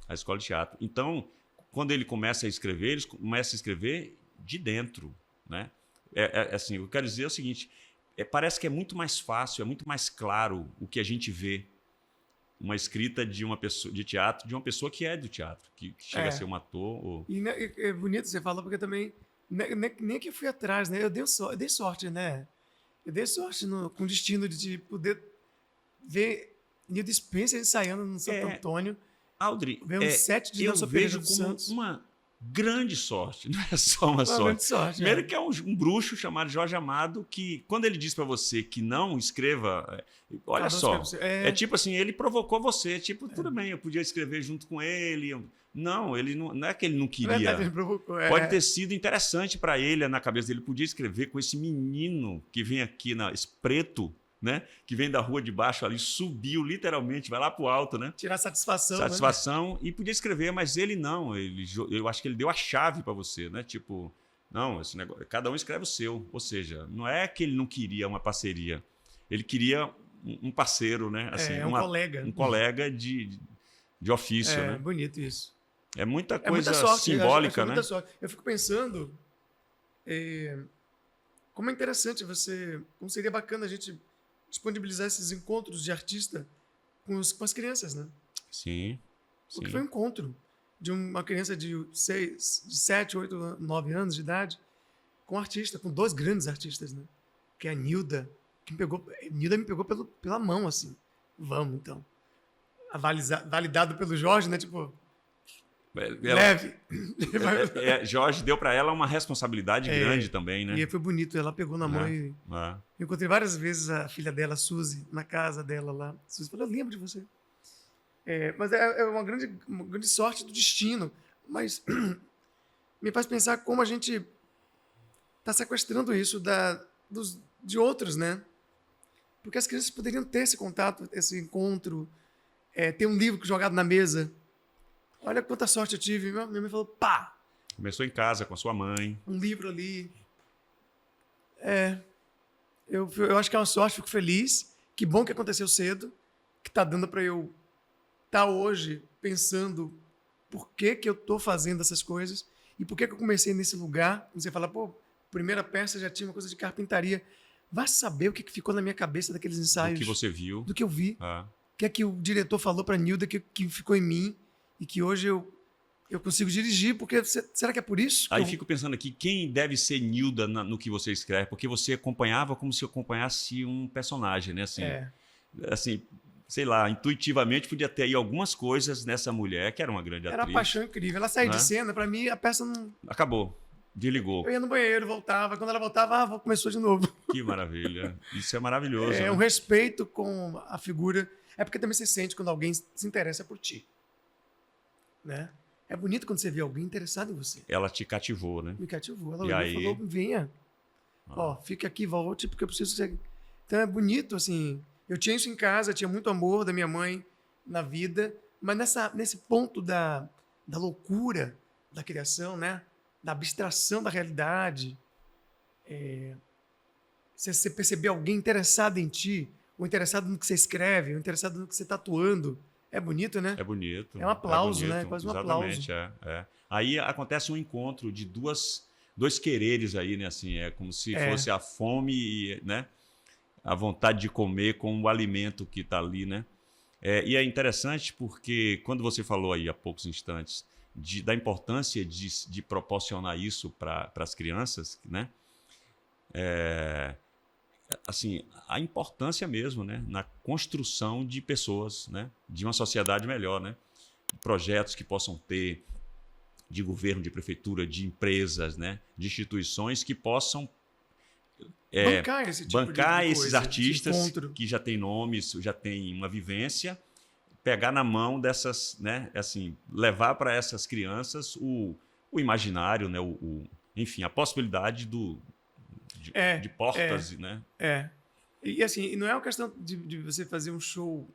A escola de teatro. Então, quando ele começa a escrever de dentro, né? Assim, eu quero dizer o seguinte, parece que é muito mais fácil, é muito mais claro o que a gente vê. Uma escrita de uma pessoa de teatro, de uma pessoa que é do teatro, que chega a ser um ator. Ou... E né, é bonito você falar, porque também nem que eu fui atrás, né? Eu dei sorte, né? Eu dei sorte com o destino de poder ver Nildo Spencer ensaiando no Santo Antônio. Audrey, ver um set de eu Nelson vejo Pereira dos como Santos. uma grande sorte, não é só uma sorte. Grande sorte. Primeiro que é um bruxo chamado Jorge Amado que, quando ele diz para você que não escreva, olha só, é tipo assim, ele provocou você, tipo, tudo bem, eu podia escrever junto com ele. Não, ele não é que ele não queria. Verdade, ele provocou, Pode ter sido interessante para ele, na cabeça dele, podia escrever com esse menino que vem aqui, esse preto, né? Que vem da rua de baixo ali, subiu literalmente, vai lá pro alto, né? Tirar satisfação. Satisfação, e podia escrever, mas ele não. Eu acho que ele deu a chave para você, né? Tipo, não, esse negócio, cada um escreve o seu. Ou seja, não é que ele não queria uma parceria, ele queria um parceiro, né? Assim, colega. Um colega de ofício, né? É bonito isso. É muita coisa muita sorte, simbólica, acho né? Muita sorte. Eu fico pensando como é interessante como seria bacana a gente disponibilizar esses encontros de artista com as crianças, né? Sim. Porque foi um encontro de uma criança de 7, 8, 9 anos de idade com um artista, com dois grandes artistas, né? Que é a Nilda, Nilda me pegou pela mão, assim. Vamos, então. Validado pelo Jorge, né? Tipo, leve. Jorge deu para ela uma responsabilidade grande também, né? E foi bonito, ela pegou na mão e... Eu encontrei várias vezes a filha dela, Suzy, na casa dela lá. Suzy falou, eu lembro de você. Mas é uma grande sorte do destino. Mas me faz pensar como a gente está sequestrando isso de outros, né? Porque as crianças poderiam ter esse contato, esse encontro, ter um livro jogado na mesa. Olha quanta sorte eu tive. Minha mãe falou, pá! Começou em casa com a sua mãe. Um livro ali. Eu acho que é uma sorte, fico feliz. Que bom que aconteceu cedo, que está dando para eu estar hoje pensando por que eu estou fazendo essas coisas e por que eu comecei nesse lugar. Você fala, pô, primeira peça já tinha uma coisa de carpintaria. Vai saber o que ficou na minha cabeça daqueles ensaios. Do que você viu. Do que eu vi. O que é que o diretor falou para a Nilda que ficou em mim e que hoje eu consigo dirigir, porque será que é por isso? Aí fico pensando aqui, quem deve ser Nilda no que você escreve? Porque você acompanhava como se acompanhasse um personagem, né? Assim, sei lá, intuitivamente podia ter aí algumas coisas nessa mulher, que era uma grande atriz. Era uma paixão incrível. Ela saiu de cena, para mim a peça não... Acabou, desligou. Eu ia no banheiro, voltava. Quando ela voltava, começou de novo. Que maravilha. Isso é maravilhoso. Um respeito com a figura. É porque também você sente quando alguém se interessa por ti. Né? É bonito quando você vê alguém interessado em você. Ela te cativou, né? Me cativou. Ela olhou e falou, venha. Fique aqui, volte, porque eu preciso ser... Então é bonito, assim... Eu tinha isso em casa, tinha muito amor da minha mãe na vida, mas nesse ponto da loucura da criação, né? Da abstração da realidade, você perceber alguém interessado em ti, o interessado no que você escreve, o interessado no que você está atuando. É bonito, né? É bonito. É um aplauso, bonito, né? Quase um exatamente, é. Aí acontece um encontro de dois quereres aí, né? Assim, é como se fosse a fome e, né? A vontade de comer com o alimento que está ali, né? E é interessante porque quando você falou aí há poucos instantes da importância de proporcionar isso para as crianças, né? Assim, a importância mesmo, né? Na construção de pessoas, né? De uma sociedade melhor, né? Projetos que possam ter de governo, de prefeitura, de empresas, né? De instituições que possam Bancar esse tipo bancar de esses coisa, artistas esse encontro. que já têm nomes, já têm uma vivência, pegar na mão dessas, né? Assim, levar para essas crianças o imaginário, né? Enfim, a possibilidade de portas, né? É. E assim, não é uma questão de você fazer um show,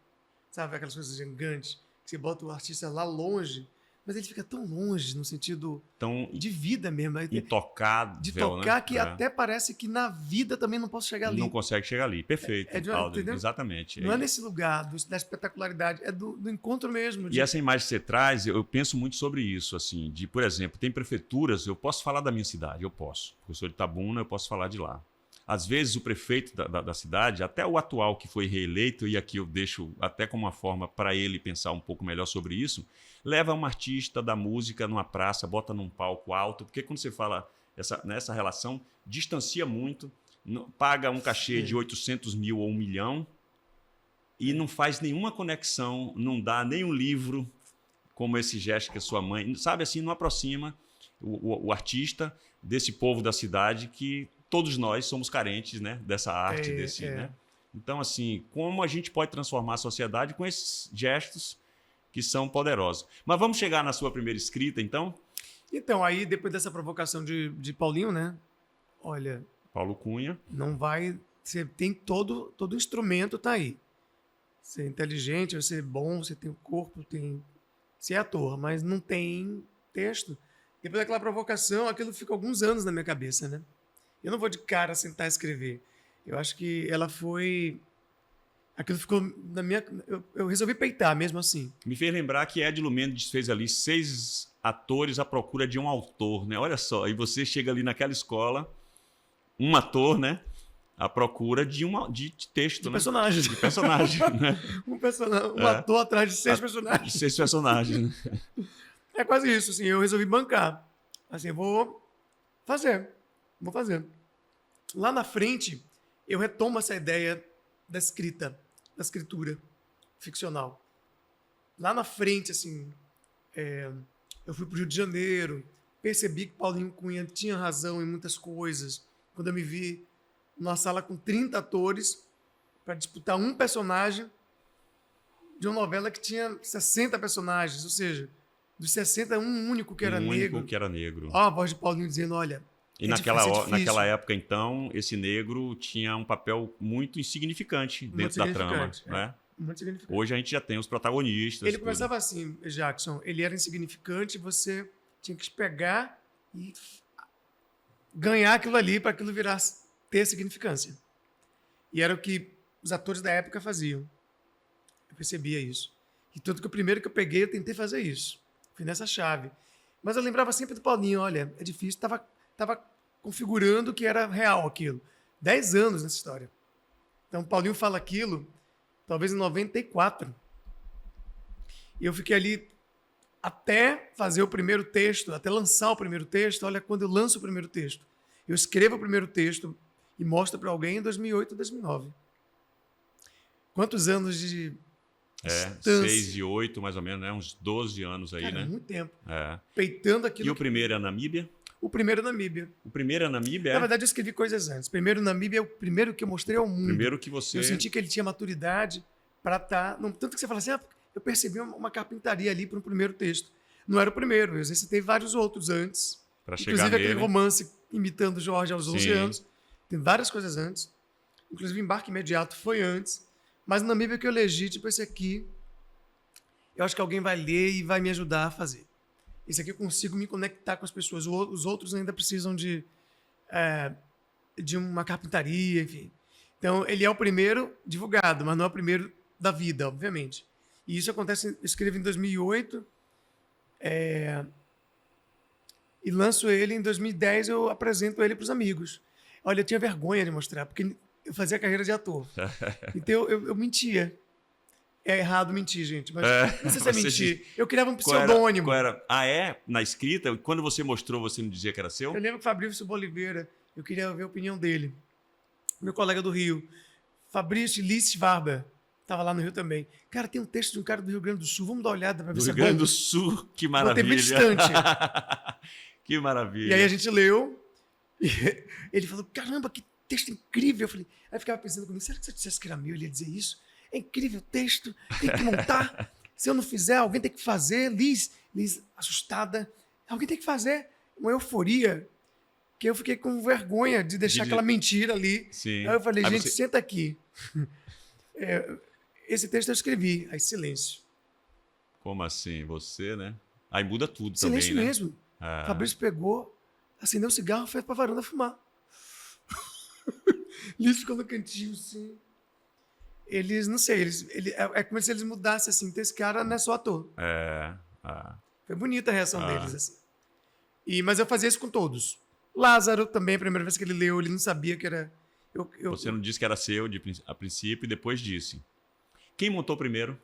sabe, aquelas coisas gigantes, que você bota o artista lá longe, mas ele fica tão longe no sentido Tão de vida mesmo. intocável, De tocar né? que até parece que na vida também não posso chegar ali. Não consegue chegar ali. Perfeito, Aldo, entendeu? exatamente. Não é nesse lugar da espetacularidade, é do encontro mesmo. E essa imagem que você traz, eu penso muito sobre isso, assim, por exemplo, tem prefeituras, eu posso falar da minha cidade, eu posso. Eu sou de Itabuna, eu posso falar de lá. Às vezes o prefeito da cidade, até o atual que foi reeleito, e aqui eu deixo até como uma forma para ele pensar um pouco melhor sobre isso, leva um artista da música numa praça, bota num palco alto, porque quando você fala nessa relação, distancia muito, paga um cachê de 800 mil ou 1 milhão e não faz nenhuma conexão, não dá nenhum livro, como esse gesto que a sua mãe, sabe assim, não aproxima o artista desse povo da cidade que todos nós somos carentes, né, dessa arte, né? Então, assim, como a gente pode transformar a sociedade com esses gestos que são poderosos. Mas vamos chegar na sua primeira escrita, então? Então, aí, depois dessa provocação de Paulinho, né? Olha... Paulo Cunha. Não vai... Você tem todo instrumento tá aí. Você é inteligente, você é bom, você tem o corpo, você é ator, mas não tem texto. Depois daquela provocação, aquilo fica alguns anos na minha cabeça, né? Eu não vou de cara sentar e escrever. Eu acho que ela foi... Aquilo ficou na minha... Eu resolvi peitar mesmo assim. Me fez lembrar que Edilo Mendes fez ali 6 atores à procura de um autor, né? Olha só, e você chega ali naquela escola, um ator, né? À procura de texto, De né? personagem. De personagem, né? Um ator atrás de 6 personagens. De 6 personagens. É quase isso, assim. Eu resolvi bancar. Assim, vou fazer. Lá na frente, eu retomo essa ideia da escritura ficcional. Lá na frente, assim, eu fui para o Rio de Janeiro, percebi que Paulinho Cunha tinha razão em muitas coisas. Quando eu me vi numa sala com 30 atores para disputar um personagem de uma novela que tinha 60 personagens, ou seja, dos 60, um único que era negro. único que era negro. Ó, a voz de Paulinho dizendo, olha... E naquela época, então, esse negro tinha um papel muito insignificante dentro da trama. Né? Muito significante. Hoje a gente já tem os protagonistas. Ele começava assim, Jackson, ele era insignificante, você tinha que pegar e ganhar aquilo ali para aquilo ter significância. E era o que os atores da época faziam. Eu percebia isso. E tanto que o primeiro que eu peguei, eu tentei fazer isso. Fui nessa chave. Mas eu lembrava sempre do Paulinho, olha, é difícil, estava configurando que era real aquilo. 10 anos nessa história. Então, Paulinho fala aquilo, talvez em 94. E eu fiquei ali até fazer o primeiro texto, até lançar o primeiro texto. Olha, quando eu lanço o primeiro texto, eu escrevo o primeiro texto e mostro para alguém em 2008, 2009. Quantos anos de distância? 6 e 8, mais ou menos, né? Uns 12 anos aí, Cara, né? muito tempo. É. Peitando aquilo. E o primeiro é a Namíbia? O primeiro é Namíbia. O primeiro é a Namíbia? Na verdade, eu escrevi coisas antes. Primeiro, Namíbia é o primeiro que eu mostrei ao mundo. Primeiro que você... Eu senti que ele tinha maturidade para estar... Tanto que você fala assim, eu percebi uma carpintaria ali para um primeiro texto. Não era o primeiro, eu exercitei vários outros antes. Para chegar Inclusive nele. aquele romance imitando Jorge aos 11 Sim. anos. Tem várias coisas antes. Inclusive, Embarque Imediato foi antes. Mas Namíbia que eu elegi, tipo esse aqui, eu acho que alguém vai ler e vai me ajudar a fazer. Esse aqui eu consigo me conectar com as pessoas. Os outros ainda precisam de uma carpintaria, enfim. Então, ele é o primeiro divulgado, mas não é o primeiro da vida, obviamente. E isso acontece, eu escrevo em 2008, e lanço ele em 2010, eu apresento ele para os amigos. Olha, eu tinha vergonha de mostrar, porque eu fazia carreira de ator. Então, eu mentia. É errado mentir, gente, mas não sei se é mentir. Eu criava um pseudônimo. Qual era? Ah, é? Na escrita? Quando você mostrou, você não dizia que era seu? Eu lembro que Fabrício Boliveira, eu queria ver a opinião dele. Meu colega do Rio, Fabrício Lice Varba, estava lá no Rio também. Cara, tem um texto de um cara do Rio Grande do Sul, vamos dar uma olhada para ver Do se é Rio Grande bom. do Sul, que Botei maravilha. bem distante. Que maravilha. E aí a gente leu, e ele falou, caramba, que texto incrível. Eu falei, aí eu ficava pensando comigo, será que se eu dissesse que era meu, ele ia dizer isso? É incrível o texto, tem que montar. Se eu não fizer, alguém tem que fazer. Liz assustada, alguém tem que fazer. Uma euforia, que eu fiquei com vergonha de deixar aquela mentira ali. Sim. Aí eu falei, Aí gente, você- senta aqui. Esse texto eu escrevi, aí silêncio. Como assim? Você, né? Aí muda tudo Silêncio também, né? mesmo. Ah. Fabrício pegou, acendeu um cigarro e foi pra varanda fumar. Liz ficou no cantinho, assim. Eles, não sei, é como se eles mudassem assim. Então esse cara não é só ator. Foi bonita a reação deles, assim. Mas eu fazia isso com todos. Lázaro também, a primeira vez que ele leu, ele não sabia que era... Você não disse que era seu a princípio e depois disse. Quem montou primeiro?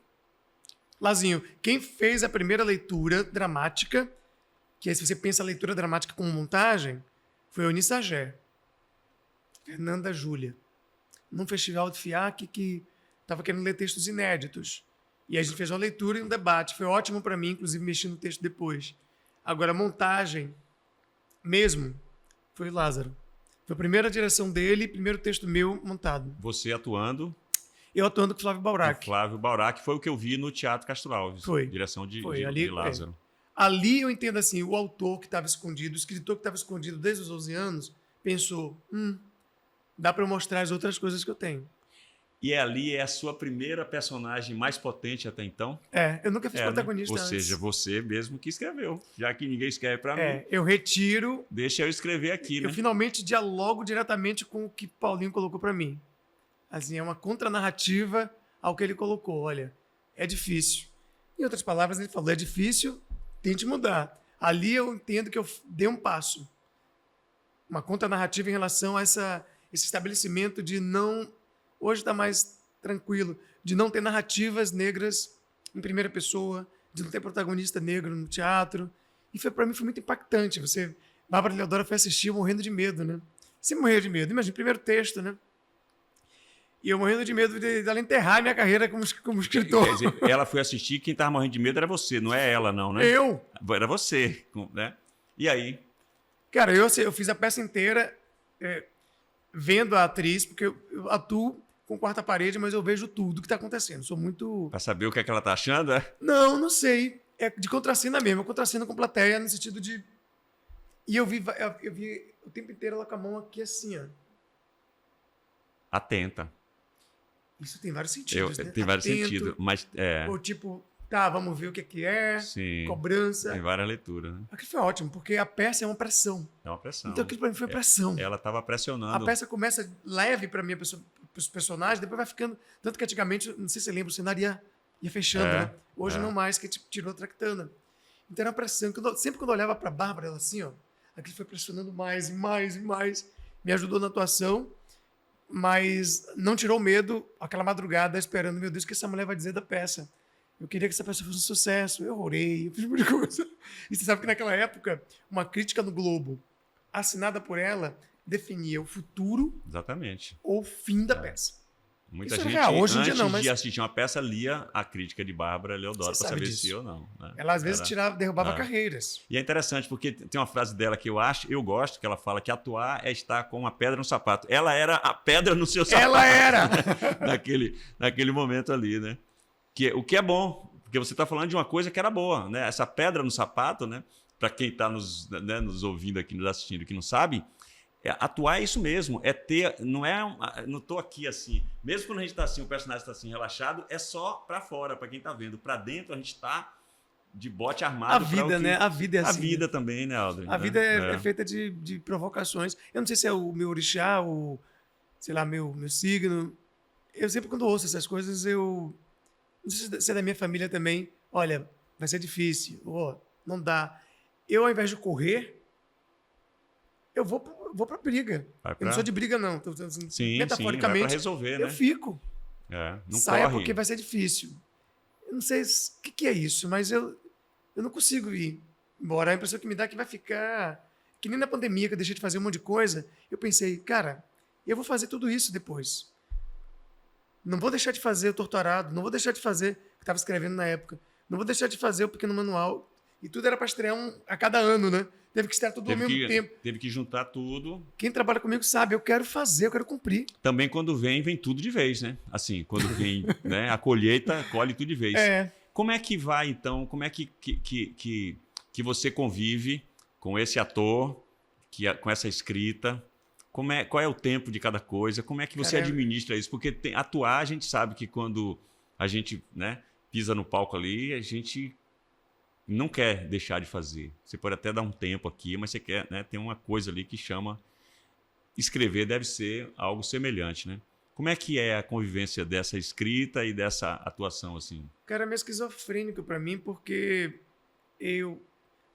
Lazinho, quem fez a primeira leitura dramática, que aí se você pensa a leitura dramática como montagem, foi a Eunice Agé, Fernanda Júlia, num festival de FIAC que estava querendo ler textos inéditos. E a gente fez uma leitura e um debate. Foi ótimo para mim, inclusive mexi no texto depois. Agora, a montagem mesmo foi o Lázaro. Foi a primeira direção dele, primeiro texto meu montado. Você atuando. Eu atuando com o Flávio O Baurac. Flávio Baurac foi o que eu vi no Teatro Castro Alves. Foi. Direção de Ali, Lázaro. Ali eu entendo assim, o autor que estava escondido, o escritor que estava escondido desde os 11 anos, pensou, dá para eu mostrar as outras coisas que eu tenho. E ali é a sua primeira personagem mais potente até então? Eu nunca fiz protagonista Ou antes. seja, você mesmo que escreveu. Já que ninguém escreve para mim, Eu retiro, deixa eu escrever aqui, eu né? finalmente dialogo diretamente com o que Paulinho colocou para mim. Assim, é uma contranarrativa ao que ele colocou. Olha, é difícil. Em outras palavras, ele falou, é difícil, tente mudar. Ali eu entendo que eu dei um passo. Uma contranarrativa em relação a esse estabelecimento de não... Hoje está mais tranquilo, de não ter narrativas negras em primeira pessoa, de não ter protagonista negro no teatro. E para mim foi muito impactante. Bárbara Leodora foi assistir morrendo de medo, né? Você morreu de medo. Imagina, primeiro texto, né? E eu morrendo de medo dela enterrar minha carreira como escritor. Quer dizer, ela foi assistir, quem estava morrendo de medo era você, não é ela não, né? Eu? Era você, né? E aí? Cara, eu fiz a peça inteira vendo a atriz, porque eu atuo com quarta parede, mas eu vejo tudo que está acontecendo. Sou muito... Para saber o que é que ela tá achando, é? Não sei. É de contracena mesmo. Eu contracena com plateia no sentido de... E eu vi o tempo inteiro ela com a mão aqui assim, ó. Atenta. Isso tem vários sentidos, né? Tem vários Atento, sentidos, mas Ou tipo, tá, vamos ver o que é. Sim. Cobrança. Tem várias leituras, né? Aquilo foi ótimo, porque a peça é uma pressão. É uma pressão. Então aquilo pra mim foi pressão. Ela estava pressionando. A peça começa leve pra mim, os personagens, depois vai ficando... Tanto que antigamente, não sei se você lembra, o cenário ia fechando, né? Hoje não mais, que tirou a tractana. Então era uma pressão. Sempre quando eu olhava pra Bárbara, ela assim, ó, aquilo foi pressionando mais e mais e mais. Me ajudou na atuação, mas não tirou o medo aquela madrugada esperando, meu Deus, o que essa mulher vai dizer da peça? Eu queria que essa peça fosse um sucesso. Eu orei, eu fiz muita coisa. E você sabe que naquela época, uma crítica no Globo, assinada por ela, definia o futuro Exatamente. ou o fim da peça. Muita Isso é gente, real. Hoje em dia antes não, mas- de assistir uma peça, lia a crítica de Bárbara Leodoro Você para sabe saber disso. se ou não. Né? Ela às vezes derrubava Ah. carreiras. E é interessante porque tem uma frase dela que eu gosto, que ela fala que atuar é estar com uma pedra no sapato. Ela era a pedra no seu sapato. Ela era! naquele momento ali, né? O que é bom, porque você está falando de uma coisa que era boa, né? Essa pedra no sapato, né? Para quem está nos ouvindo aqui, nos assistindo, que não sabe, atuar é isso mesmo, é ter, não estou aqui assim, mesmo quando a gente está assim, o personagem está assim relaxado, é só para fora, para quem está vendo, para dentro a gente está de bote armado. A vida, né? A vida é assim. A vida também, né, Aldrin? A vida é feita de provocações. Eu não sei se é o meu orixá, o sei lá, meu signo. Eu sempre, quando ouço essas coisas, eu... Não sei se é da minha família também. Olha, vai ser difícil. Não dá. Eu, ao invés de correr, eu vou pra briga. Vai Eu não pra... sou de briga, não. Assim, Sim, vai metaforicamente, pra resolver, eu né? fico. Não Saia corre. porque vai ser difícil. Eu não sei o que é isso, mas eu não consigo ir embora. A impressão que me dá é que vai ficar... Que nem na pandemia, que eu deixei de fazer um monte de coisa, eu pensei, cara, eu vou fazer tudo isso depois. Não vou deixar de fazer o Torturado, não vou deixar de fazer o que estava escrevendo na época, não vou deixar de fazer o Pequeno Manual. E tudo era para estrear a cada ano, né? Teve que estrear tudo ao mesmo tempo. Teve que juntar tudo. Quem trabalha comigo sabe, eu quero fazer, eu quero cumprir. Também quando vem tudo de vez, né? Assim, quando vem né, a colheita, colhe tudo de vez. Como é que vai, então? Como é que você convive com esse ator, com essa escrita? Qual é o tempo de cada coisa? Como é que você administra isso? Porque atuar, a gente sabe que quando a gente, né, pisa no palco ali, a gente não quer deixar de fazer. Você pode até dar um tempo aqui, mas você quer, né, tem uma coisa ali que chama... Escrever deve ser algo semelhante, né? Como é que é a convivência dessa escrita e dessa atuação, assim? Cara, é meio esquizofrênico para mim, porque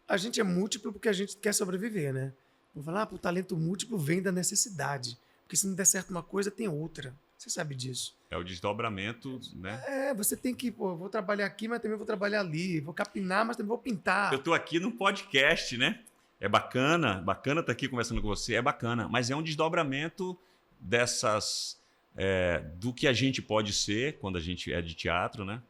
a gente é múltiplo porque a gente quer sobreviver, né? Vou falar, o talento múltiplo vem da necessidade. Porque se não der certo uma coisa, tem outra. Você sabe disso. É o desdobramento, né? Você tem que, vou trabalhar aqui, mas também vou trabalhar ali. Vou capinar, mas também vou pintar. Eu tô aqui num podcast, né? É bacana estar aqui conversando com você, é bacana. Mas é um desdobramento dessas... do que a gente pode ser quando a gente é de teatro, né?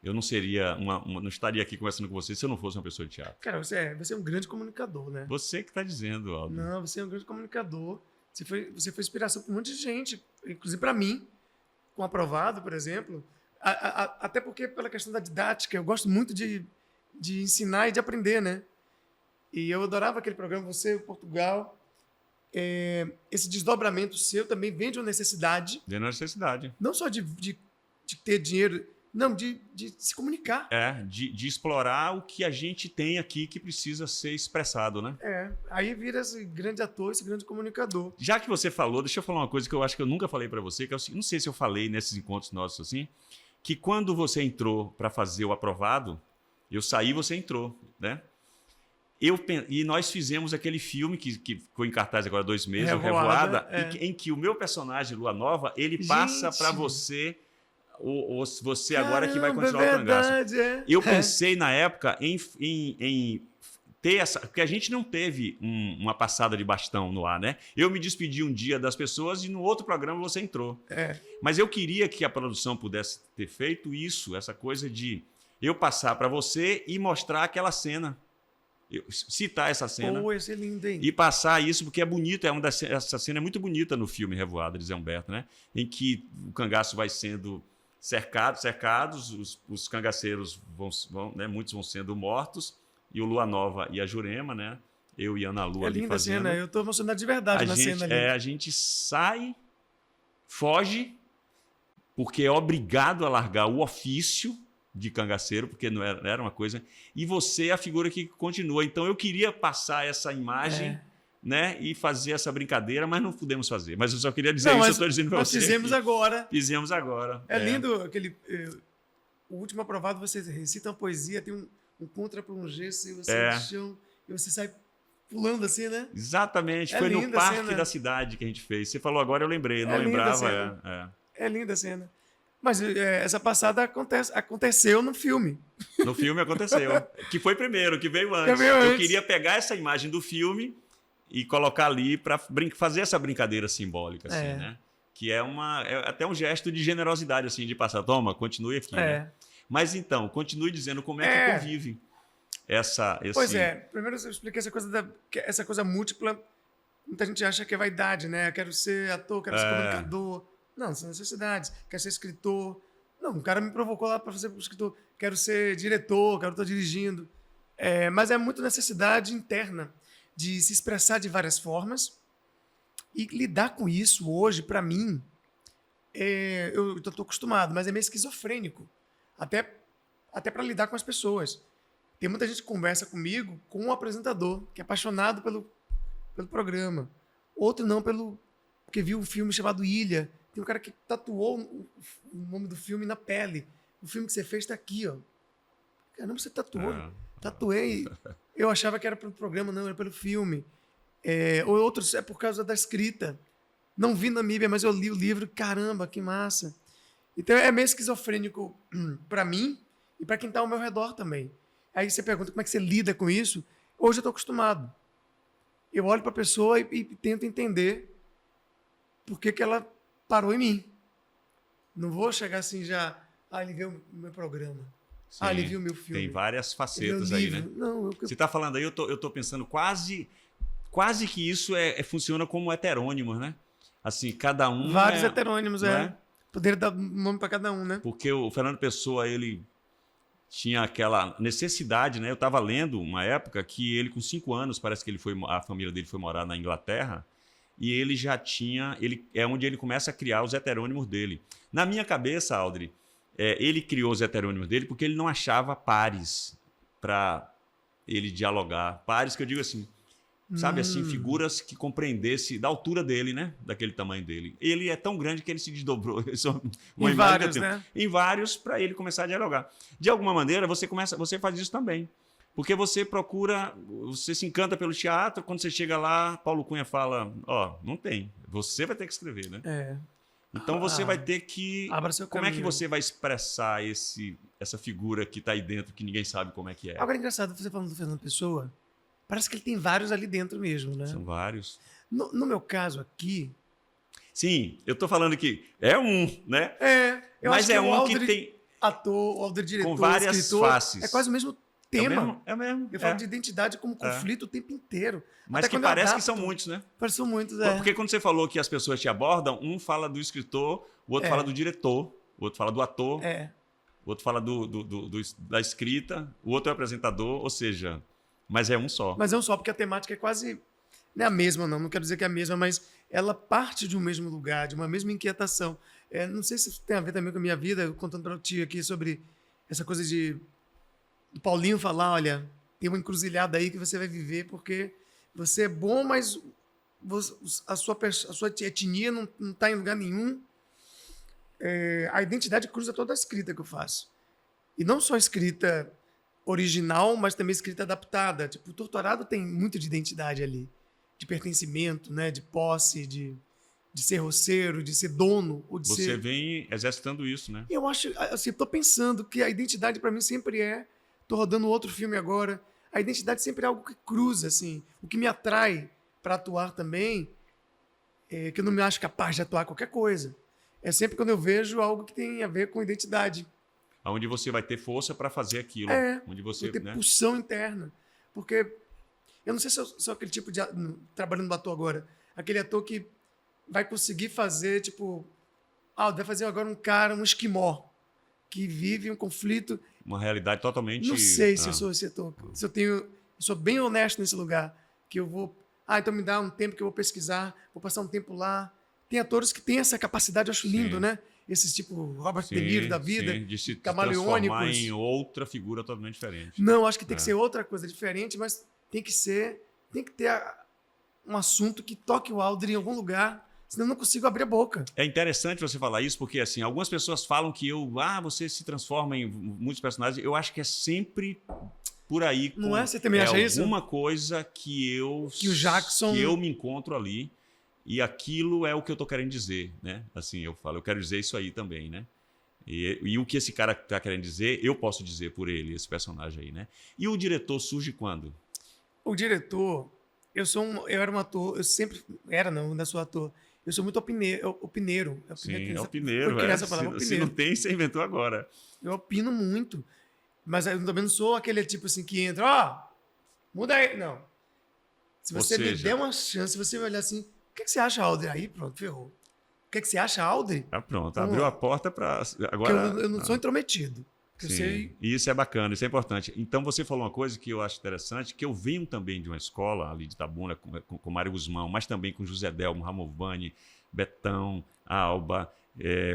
Eu não seria não estaria aqui conversando com você se eu não fosse uma pessoa de teatro. Cara, você é um grande comunicador, né? Você que está dizendo, Aldo. Não, você é um grande comunicador. Você foi inspiração para um monte de gente, inclusive para mim, com Aprovado, por exemplo. Até porque pela questão da didática, eu gosto muito de ensinar e de aprender, né? E eu adorava aquele programa, você, Portugal. Esse desdobramento seu também vem de uma necessidade. De necessidade. Não só de ter dinheiro... Não, de se comunicar. De explorar o que a gente tem aqui que precisa ser expressado, né? Aí vira esse grande ator, esse grande comunicador. Já que você falou, deixa eu falar uma coisa que eu acho que eu nunca falei para você, que não sei se eu falei nesses encontros nossos assim, que quando você entrou para fazer o Aprovado, eu saí, você entrou, né? E nós fizemos aquele filme que ficou em cartaz agora há 2 meses, o Revoada, em que o meu personagem, Lua Nova, ele passa para você... você agora que vai continuar o Cangaço. Eu pensei na época em ter essa... Porque a gente não teve uma passada de bastão no ar, né? Eu me despedi um dia das pessoas e no outro programa você entrou. Mas eu queria que a produção pudesse ter feito isso, essa coisa de eu passar para você e mostrar aquela cena. Citar essa cena. Pô, esse é lindo, hein? E passar isso, porque é bonito, essa cena é muito bonita no filme Revoada de Zé Humberto, né? Em que o cangaço vai sendo... cercados, os cangaceiros vão né, muitos vão sendo mortos, e o Lua Nova e a Jurema, né? Eu e Ana Lua ali linda fazendo. A cena, eu estou emocionado de verdade na cena ali. A gente sai, foge, porque é obrigado a largar o ofício de cangaceiro, porque não era uma coisa, e você é a figura que continua. Então eu queria passar essa imagem... né? E fazer essa brincadeira, mas não pudemos fazer. Mas eu só queria dizer isso, eu estou dizendo para você. Nós fizemos agora. Fizemos agora. Lindo aquele... o último Aprovado, você recita uma poesia, tem um contra para um gesso, e você no chão, e você sai pulando assim, né? Exatamente. Foi no Parque da Cidade que a gente fez. Você falou agora, eu lembrei. Não lembrava. É linda a cena. Mas essa passada aconteceu no filme. No filme aconteceu. Que foi primeiro, que veio antes. Eu queria pegar essa imagem do filme... e colocar ali para fazer essa brincadeira simbólica, assim, né? Que é até um gesto de generosidade, assim, de passar, toma, continue aqui, né? Mas então, continue dizendo como é que convive esse... Pois primeiro eu expliquei essa coisa múltipla, muita gente acha que é vaidade, né? Eu quero ser ator, quero ser comunicador. Não, são necessidades. Quero ser escritor. Não, um cara me provocou lá para fazer escritor. Quero ser diretor, quero estar dirigindo. Mas é muito necessidade interna de se expressar de várias formas e lidar com isso hoje, para mim, eu estou acostumado, mas é meio esquizofrênico, até para lidar com as pessoas. Tem muita gente que conversa comigo com um apresentador, que é apaixonado pelo programa, outro não pelo porque viu um filme chamado Ilha. Tem um cara que tatuou o nome do filme na pele. O filme que você fez tá aqui, ó. Caramba, você tatuou. Tatuei. Eu achava que era pelo programa, não, era pelo filme. Ou outros, é por causa da escrita. Não vi Namíbia, mas eu li o livro. Caramba, que massa. Então é meio esquizofrênico para mim e para quem tá ao meu redor também. Aí você pergunta como é que você lida com isso. Hoje eu tô acostumado. Eu olho para a pessoa e tento entender por que ela parou em mim. Não vou chegar assim já... ele viu o meu programa. Sim, ele viu o meu filme. Tem várias facetas meu aí, livro. né? Não, Você está falando aí, eu tô pensando quase que isso funciona como heterônimos, né? Assim, cada um... Vários heterônimos, não é? Poderia dar nome para cada um, né? Porque o Fernando Pessoa, ele tinha aquela necessidade, né? Eu estava lendo uma época que ele, com 5 anos, parece que a família dele foi morar na Inglaterra, e ele já tinha... é onde ele começa a criar os heterônimos dele. Na minha cabeça, Audrey, ele criou os heterônimos dele porque ele não achava pares para ele dialogar. Pares que eu digo assim, sabe assim, figuras que compreendesse da altura dele, né? Daquele tamanho dele. Ele é tão grande que ele se desdobrou. Em vários, né? Em vários, para ele começar a dialogar. De alguma maneira, você faz isso também. Porque você procura, você se encanta pelo teatro, quando você chega lá, Paulo Cunha fala, não tem, você vai ter que escrever, né? Então você vai ter que... Abra seu como é que caminho. você vai expressar essa figura que está aí dentro, que ninguém sabe como é que é? Agora, engraçado, você falando do Fernando Pessoa, parece que ele tem vários ali dentro mesmo, né? São vários. No meu caso aqui... Sim, eu estou falando que é um, né? Eu Mas acho que é o um Aldri, que tem... ator, o Aldri diretor, com várias escritor, faces. é quase o mesmo tema. É mesmo. Eu falo de identidade como conflito o tempo inteiro. Mas Até que quando eu parece que adapto, são muitos, né? Parecem muitos, Porque quando você falou que as pessoas te abordam, um fala do escritor, o outro fala do diretor, o outro fala do ator, o outro fala da escrita, o outro é o apresentador, ou seja, mas é um só. Mas é um só, porque a temática é quase... Não é a mesma, não quero dizer que é a mesma, mas ela parte de um mesmo lugar, de uma mesma inquietação. Não sei se tem a ver também com a minha vida, eu contando para o tio aqui sobre essa coisa do Paulinho falar, olha, tem uma encruzilhada aí que você vai viver porque você é bom, mas a sua etnia não está em lugar nenhum. A identidade cruza toda a escrita que eu faço. E não só a escrita original, mas também a escrita adaptada. Tipo, o Torturado tem muito de identidade ali. De pertencimento, né? De posse, de ser roceiro, de ser dono. Ou de Você vem exercitando isso, né? Eu acho, assim, estou pensando que a identidade para mim sempre estou rodando outro filme agora, a identidade sempre é algo que cruza, assim. O que me atrai para atuar também é que eu não me acho capaz de atuar qualquer coisa. É sempre quando eu vejo algo que tem a ver com identidade. Onde você vai ter força para fazer aquilo. Onde você, vou ter né? pulsão interna. Porque eu não sei se eu sou aquele tipo de... Trabalhando no ator agora. Aquele ator que vai conseguir fazer, tipo... vai fazer agora um esquimó que vive um conflito... Uma realidade totalmente... Não sei se eu sou esse ator. Se eu sou bem honesto nesse lugar. Que eu vou... então me dá um tempo que eu vou pesquisar, vou passar um tempo lá. Tem atores que têm essa capacidade, eu acho lindo, né? Esses tipo Robert De Niro da vida, de se camaleônicos. transformar em outra figura totalmente diferente. Não, acho que tem que ser outra coisa diferente, mas tem que ter um assunto que toque o Aldri em algum lugar, senão eu não consigo abrir a boca. É interessante você falar isso, porque assim, algumas pessoas falam que você se transforma em muitos personagens. Eu acho que é sempre por aí. Não é? Você também acha isso? Alguma coisa que o Jackson... que eu me encontro ali. E aquilo é o que eu estou querendo dizer, né? Assim, eu quero dizer isso aí também, né? E o que esse cara está querendo dizer, eu posso dizer por ele, esse personagem aí, né? E o diretor surge quando? O diretor, eu era um ator, eu sempre era, não, ainda sou ator. Eu sou muito opineiro. Sim, é opineiro. Se não tem, você inventou agora. Eu opino muito. Mas eu também não sou aquele tipo assim que entra, muda aí. Não. Se você me der uma chance, você vai olhar assim, o que você acha, Aldri? Aí, pronto, ferrou. O que você acha, Aldri? Pronto, abriu a porta para... Agora, eu não sou intrometido. Sim, sei... E isso é bacana, isso é importante. Então, você falou uma coisa que eu acho interessante, que eu venho também de uma escola ali de Itabuna, com Mário Guzmão, mas também com José Delmo, Ramovani, Betão, Alba,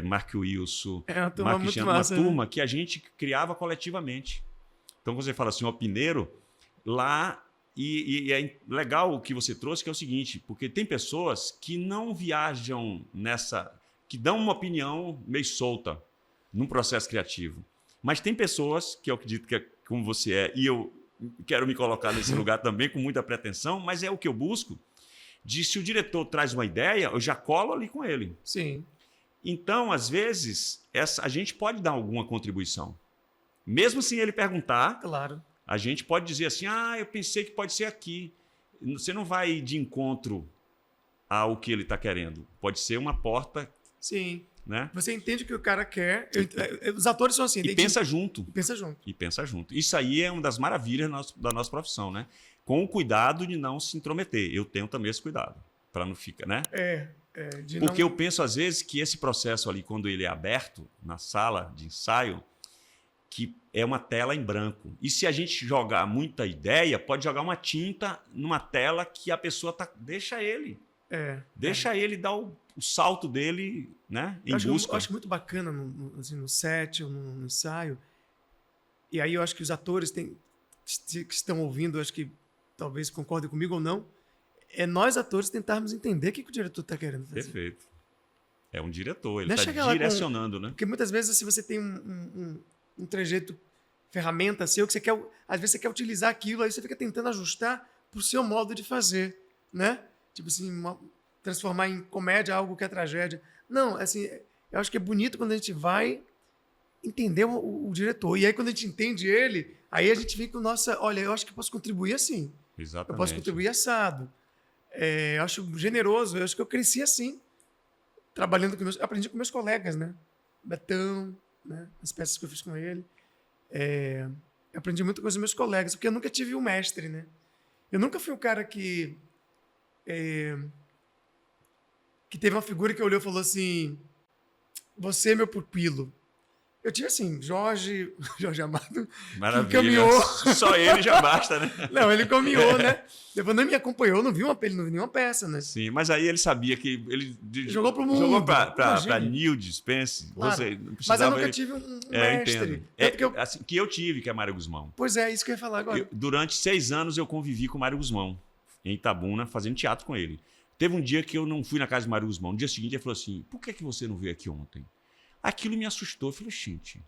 Mark Wilson, uma turma que a gente criava coletivamente. Então, quando você fala assim, o opineiro, lá E é legal o que você trouxe, que é o seguinte, porque tem pessoas que não viajam que dão uma opinião meio solta num processo criativo. Mas tem pessoas, que eu acredito que é como você é, e eu quero me colocar nesse lugar também com muita pretensão, mas é o que eu busco, de se o diretor traz uma ideia, eu já colo ali com ele. Sim. Então, às vezes, a gente pode dar alguma contribuição. Mesmo sem ele perguntar, Claro. a gente pode dizer assim, eu pensei que pode ser aqui. Você não vai de encontro ao que ele está querendo. Pode ser uma porta, Sim. né? Você entende o que o cara quer. Os atores são assim. E pensa junto. Pensa junto. E pensa junto. Isso aí é uma das maravilhas da nossa profissão, né? Com o cuidado de não se intrometer. Eu tenho também esse cuidado, para não ficar, né? Porque eu penso, às vezes, que esse processo ali, quando ele é aberto na sala de ensaio, que é uma tela em branco. E se a gente jogar muita ideia, pode jogar uma tinta numa tela que a pessoa deixa ele. Deixa ele dar o salto dele, né? Em busca. Eu acho muito bacana no set ou no ensaio. E aí eu acho que os atores que estão ouvindo, acho que talvez concordem comigo ou não, é nós atores tentarmos entender o que o diretor está querendo fazer. Perfeito. É um diretor, ele está direcionando, né? Porque muitas vezes, se você tem um trejeito, ferramenta seu, que você quer, às vezes você quer utilizar aquilo, aí você fica tentando ajustar para o seu modo de fazer, né? Tipo assim, transformar em comédia algo que é tragédia. Não, assim, eu acho que é bonito quando a gente vai entender o diretor. E aí, quando a gente entende ele, aí a gente fica com olha, eu acho que eu posso contribuir assim. Exatamente. Eu posso contribuir assado. Eu acho generoso, eu acho que eu cresci assim, trabalhando aprendi com meus colegas, né? Betão, né? As peças que eu fiz com ele. Eu aprendi muito com os meus colegas, porque eu nunca tive um mestre, né? Eu nunca fui um cara que teve uma figura que olhou e falou assim, você é meu pupilo. Eu tive assim, Jorge Amado, maravilha. que caminhou. Só ele já basta, né? Não, ele caminhou, né? Depois não me acompanhou, não vi nenhuma peça, né? Sim, mas aí ele sabia que ele jogou pro mundo. Jogou para Nilde, Spence. Claro. Você não mas eu precisava nunca tive um mestre. Entendo. Assim, que eu tive, que é Mário Guzmão. Pois é, isso que eu ia falar agora. Durante 6 anos eu convivi com o Mário Guzmão, em Itabuna, fazendo teatro com ele. Teve um dia que eu não fui na casa do Mário Guzmão. No dia seguinte ele falou assim, por que você não veio aqui ontem? Aquilo me assustou. Eu falei, gente...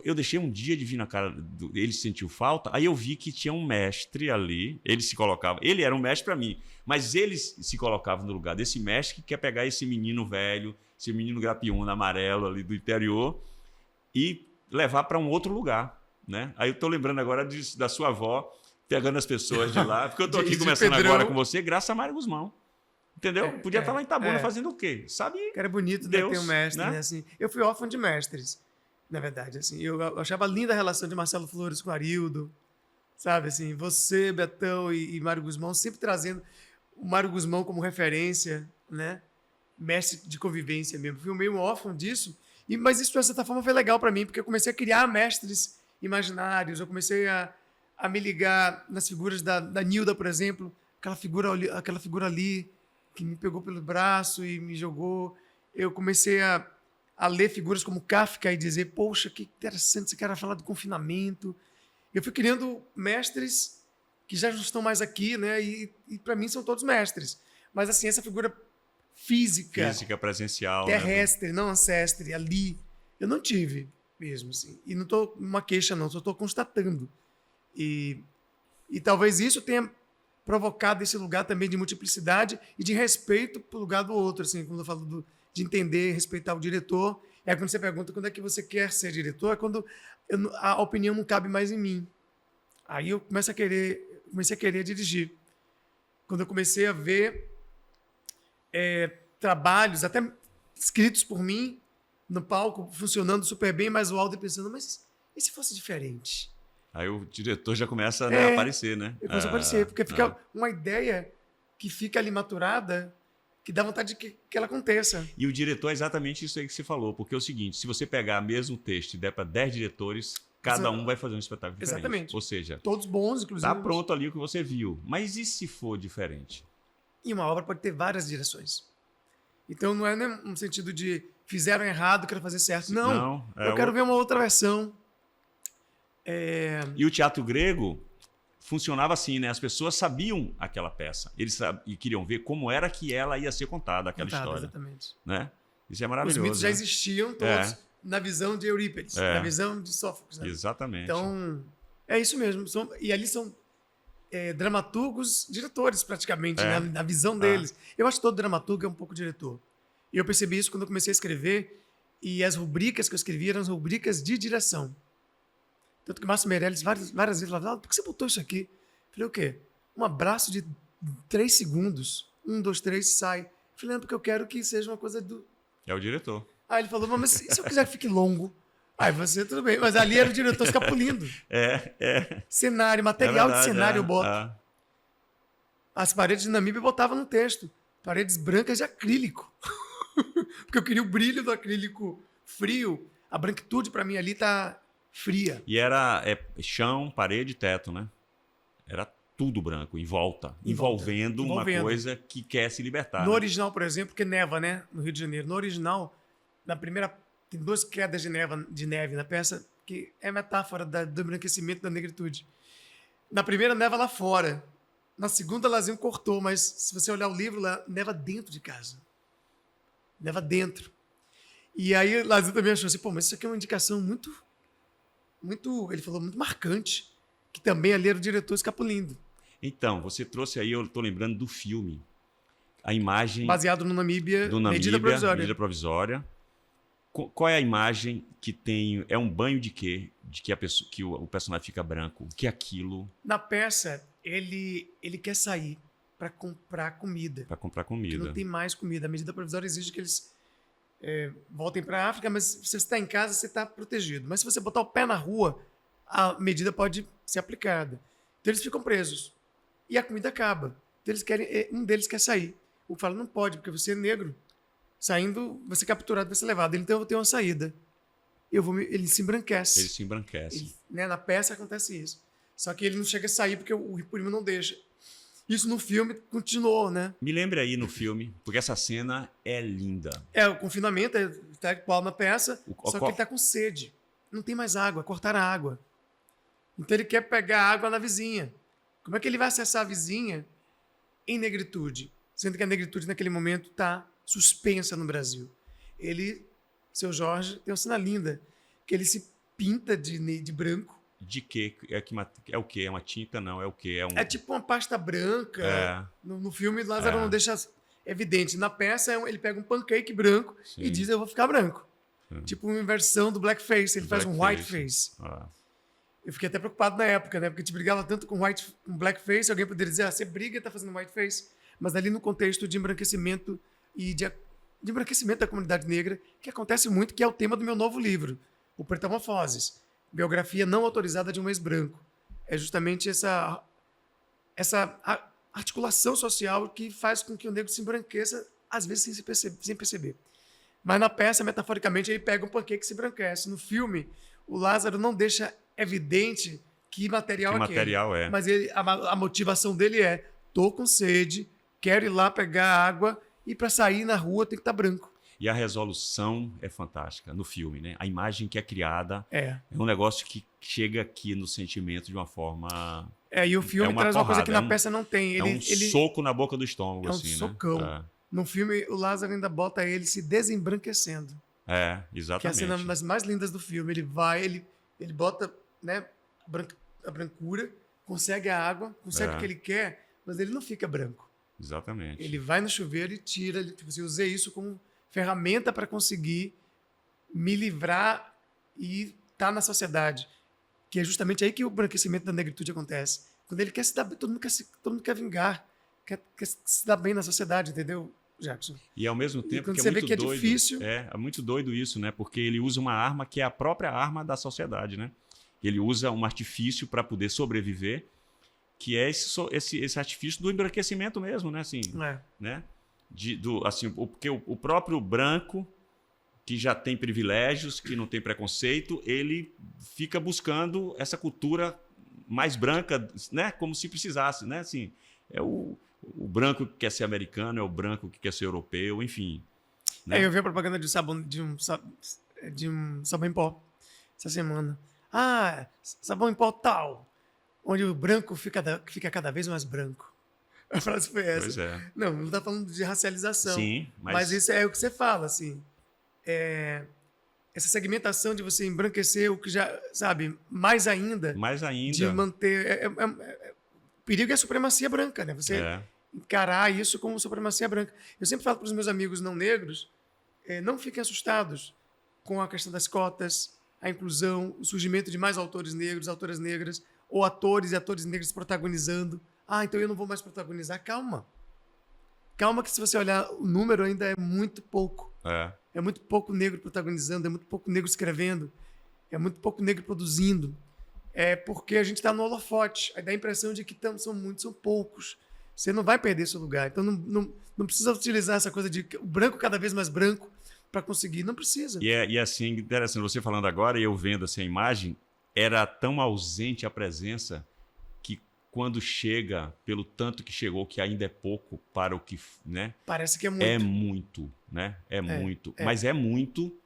Eu deixei um dia de vir na cara ele sentiu falta, aí eu vi que tinha um mestre ali, ele era um mestre para mim, mas ele se colocava no lugar desse mestre que quer pegar esse menino velho, esse menino grapiúna amarelo ali do interior e levar para um outro lugar, né? Aí eu tô lembrando agora da sua avó pegando as pessoas de lá, porque eu tô aqui conversando agora com você graças a Mário Guzmão. Entendeu? Podia estar lá em Itabuna fazendo o quê? Sabe? Que era bonito Deus, ter um mestre, né? Assim. Eu fui órfão de mestres. Na verdade, assim, eu achava linda a relação de Marcelo Flores com Arildo, sabe, assim, você, Betão e Mário Guzmão, sempre trazendo o Mário Guzmão como referência, né, mestre de convivência mesmo. Fui meio órfão disso, mas isso, de certa forma, foi legal para mim, porque eu comecei a criar mestres imaginários, eu comecei a me ligar nas figuras da Nilda, por exemplo, aquela figura ali que me pegou pelo braço e me jogou. Eu comecei a ler figuras como Kafka e dizer, poxa, que interessante esse cara falar do confinamento. Eu fui criando mestres que já não estão mais aqui, né? E para mim são todos mestres. Mas assim, essa figura física presencial, terrestre, não ancestre, ali, eu não tive mesmo, assim. E não estou numa queixa, não, só estou constatando. E talvez isso tenha provocado esse lugar também de multiplicidade e de respeito para o lugar do outro, assim, quando eu falo de entender e respeitar o diretor. É quando você pergunta quando é que você quer ser diretor, é quando a opinião não cabe mais em mim. Aí eu comecei a querer dirigir. Quando eu comecei a ver trabalhos, até escritos por mim, no palco, funcionando super bem, mas o Alder pensando, mas e se fosse diferente? Aí o diretor já começa a aparecer, né? Começa a aparecer, porque fica uma ideia que fica ali maturada, que dá vontade de que ela aconteça. E o diretor é exatamente isso aí que você falou, porque é o seguinte, se você pegar o mesmo texto e der para 10 diretores, cada um vai fazer um espetáculo diferente. Exatamente. Ou seja, todos bons, inclusive. Está pronto ali o que você viu. Mas e se for diferente? E uma obra pode ter várias direções. Então não é no sentido de fizeram errado, quero fazer certo. Não, eu quero ver uma outra versão. E o teatro grego funcionava assim, né? As pessoas sabiam aquela peça. E queriam ver como era que ela ia ser contada, aquela história. Exatamente. Né? Isso é Os maravilhoso. mitos já né? existiam todos na visão de Eurípides, na visão de Sófocles. Né? Exatamente. Então, é isso mesmo. E ali são dramaturgos, diretores praticamente, na visão deles. Eu acho que todo dramaturgo é um pouco diretor. E eu percebi isso quando eu comecei a escrever, e as rubricas que eu escrevi eram as rubricas de direção. Tanto que o Márcio Meirelles várias vezes falava, por que você botou isso aqui? Eu falei, o quê? Um abraço de 3 segundos. 1, 2, 3, sai. Eu falei, não, porque eu quero que seja uma coisa do... É o diretor. Aí ele falou, mas e se eu quiser que fique longo? Aí você, tudo bem. Mas ali era o diretor escapulindo. Cenário, material de cenário eu boto. As paredes de Namíbia eu botava no texto. Paredes brancas de acrílico. Porque eu queria o brilho do acrílico frio. A branquitude para mim ali tá fria. E era chão, parede e teto, né? Era tudo branco, envolvendo uma coisa que quer se libertar. No original, por exemplo, que neva, né? No Rio de Janeiro. No original, na primeira, tem 2 quedas de neve na peça, que é metáfora do embranquecimento da negritude. Na primeira, neva lá fora. Na segunda, Lazinho cortou, mas se você olhar o livro, lá, neva dentro de casa. Neva dentro. E aí, Lazinho também achou assim, pô, mas isso aqui é uma indicação muito, ele falou, muito marcante, que também ali era o diretor escapulindo. Então, você trouxe aí, eu estou lembrando do filme, a imagem... Baseado no Namíbia, Medida Provisória. Qual é a imagem que tem... É um banho de quê? De que, que o personagem fica branco? O que é aquilo? Na peça, ele quer sair para comprar comida. Para comprar comida. Porque não tem mais comida. A medida provisória exige que eles voltem para a África, mas se você está em casa, você está protegido. Mas se você botar o pé na rua, a medida pode ser aplicada. Então eles ficam presos. E a comida acaba. Então um deles quer sair. O fala, não pode, porque você é negro. Saindo, vai ser capturado, vai ser levado. Então eu vou ter uma saída. Ele se embranquece. Ele se embranquece. Na peça acontece isso. Só que ele não chega a sair porque o Ripurima não deixa. Isso no filme continuou, né? Me lembre aí no filme, porque essa cena é linda. O confinamento, ele tá igual na peça, só que ele tá com sede. Não tem mais água, cortaram a água. Então ele quer pegar água na vizinha. Como é que ele vai acessar a vizinha em negritude? Sendo que a negritude naquele momento está suspensa no Brasil. Seu Jorge, tem uma cena linda, que ele se pinta de branco. De quê? É o quê? É uma tinta? Não, é o quê? É tipo uma pasta branca. No filme, Lázaro não deixa evidente. Na peça, ele pega um pancake branco e diz, eu vou ficar branco. Tipo uma inversão do blackface. Ele faz um whiteface. Eu fiquei até preocupado na época, né? Porque a gente brigava tanto com blackface, alguém poderia dizer, você briga e tá fazendo whiteface. Mas ali no contexto de embranquecimento e de embranquecimento da comunidade negra, que acontece muito, que é o tema do meu novo livro, o Pretamorfoses. Biografia não autorizada de um ex-branco. É justamente essa articulação social que faz com que o negro se embranqueça, às vezes sem perceber. Mas na peça, metaforicamente, ele pega um pancake e se embranquece. No filme, o Lázaro não deixa evidente que material é. Mas a motivação dele é, tô com sede, quero ir lá pegar água e para sair na rua tem que estar branco. E a resolução é fantástica no filme, né? A imagem que é criada é um negócio que chega aqui no sentimento de uma forma... E o filme traz uma coisa que na peça não tem. Ele soco na boca do estômago, assim, né? Socão. No filme, o Lázaro ainda bota ele se desembranquecendo. Exatamente. Que é a cena das mais lindas do filme. Ele bota, né, a brancura, consegue a água, consegue o que ele quer, mas ele não fica branco. Exatamente. Ele vai no chuveiro e tira. Eu usei isso como ferramenta para conseguir me livrar e estar na sociedade. Que é justamente aí que o branquecimento da negritude acontece. Quando ele quer se dar bem, todo mundo quer vingar, quer se dar bem na sociedade, entendeu, Jackson? E ao mesmo tempo quando que você é muito vê que é doido, difícil... É muito doido isso, né? Porque ele usa uma arma que é a própria arma da sociedade, né? Ele usa um artifício para poder sobreviver, que é esse artifício do embranquecimento mesmo, né? Assim, né? Porque o próprio branco, que já tem privilégios, que não tem preconceito, ele fica buscando essa cultura mais branca, né? Como se precisasse, né? Assim, é o branco que quer ser americano, é o branco que quer ser europeu, enfim. Né? Eu vi a propaganda de um sabão em pó essa semana. Sabão em pó tal. onde o branco fica cada vez mais branco. A frase foi essa. Pois é. Não está falando de racialização. Sim, Mas isso é o que você fala, assim. Essa segmentação de você embranquecer o que já, sabe, mais ainda, mais ainda. de manter... O perigo é a supremacia branca, né? Você encarar isso como supremacia branca. Eu sempre falo para os meus amigos não negros, não fiquem assustados com a questão das cotas, a inclusão, o surgimento de mais autores negros, autoras negras, ou atores e atores negros protagonizando. Então eu não vou mais protagonizar. Calma. Calma que se você olhar, o número ainda é muito pouco. É muito pouco negro protagonizando, é muito pouco negro escrevendo, é muito pouco negro produzindo. É porque a gente está no holofote. Aí dá a impressão de que são poucos. Você não vai perder seu lugar. Então não precisa utilizar essa coisa de o branco cada vez mais branco para conseguir. Não precisa. E assim, interessante, você falando agora e eu vendo assim, a imagem, era tão ausente a presença que quando chega, pelo tanto que chegou, que ainda é pouco para o que, né? Parece que é muito. É muito, né? Muito. Mas é muito,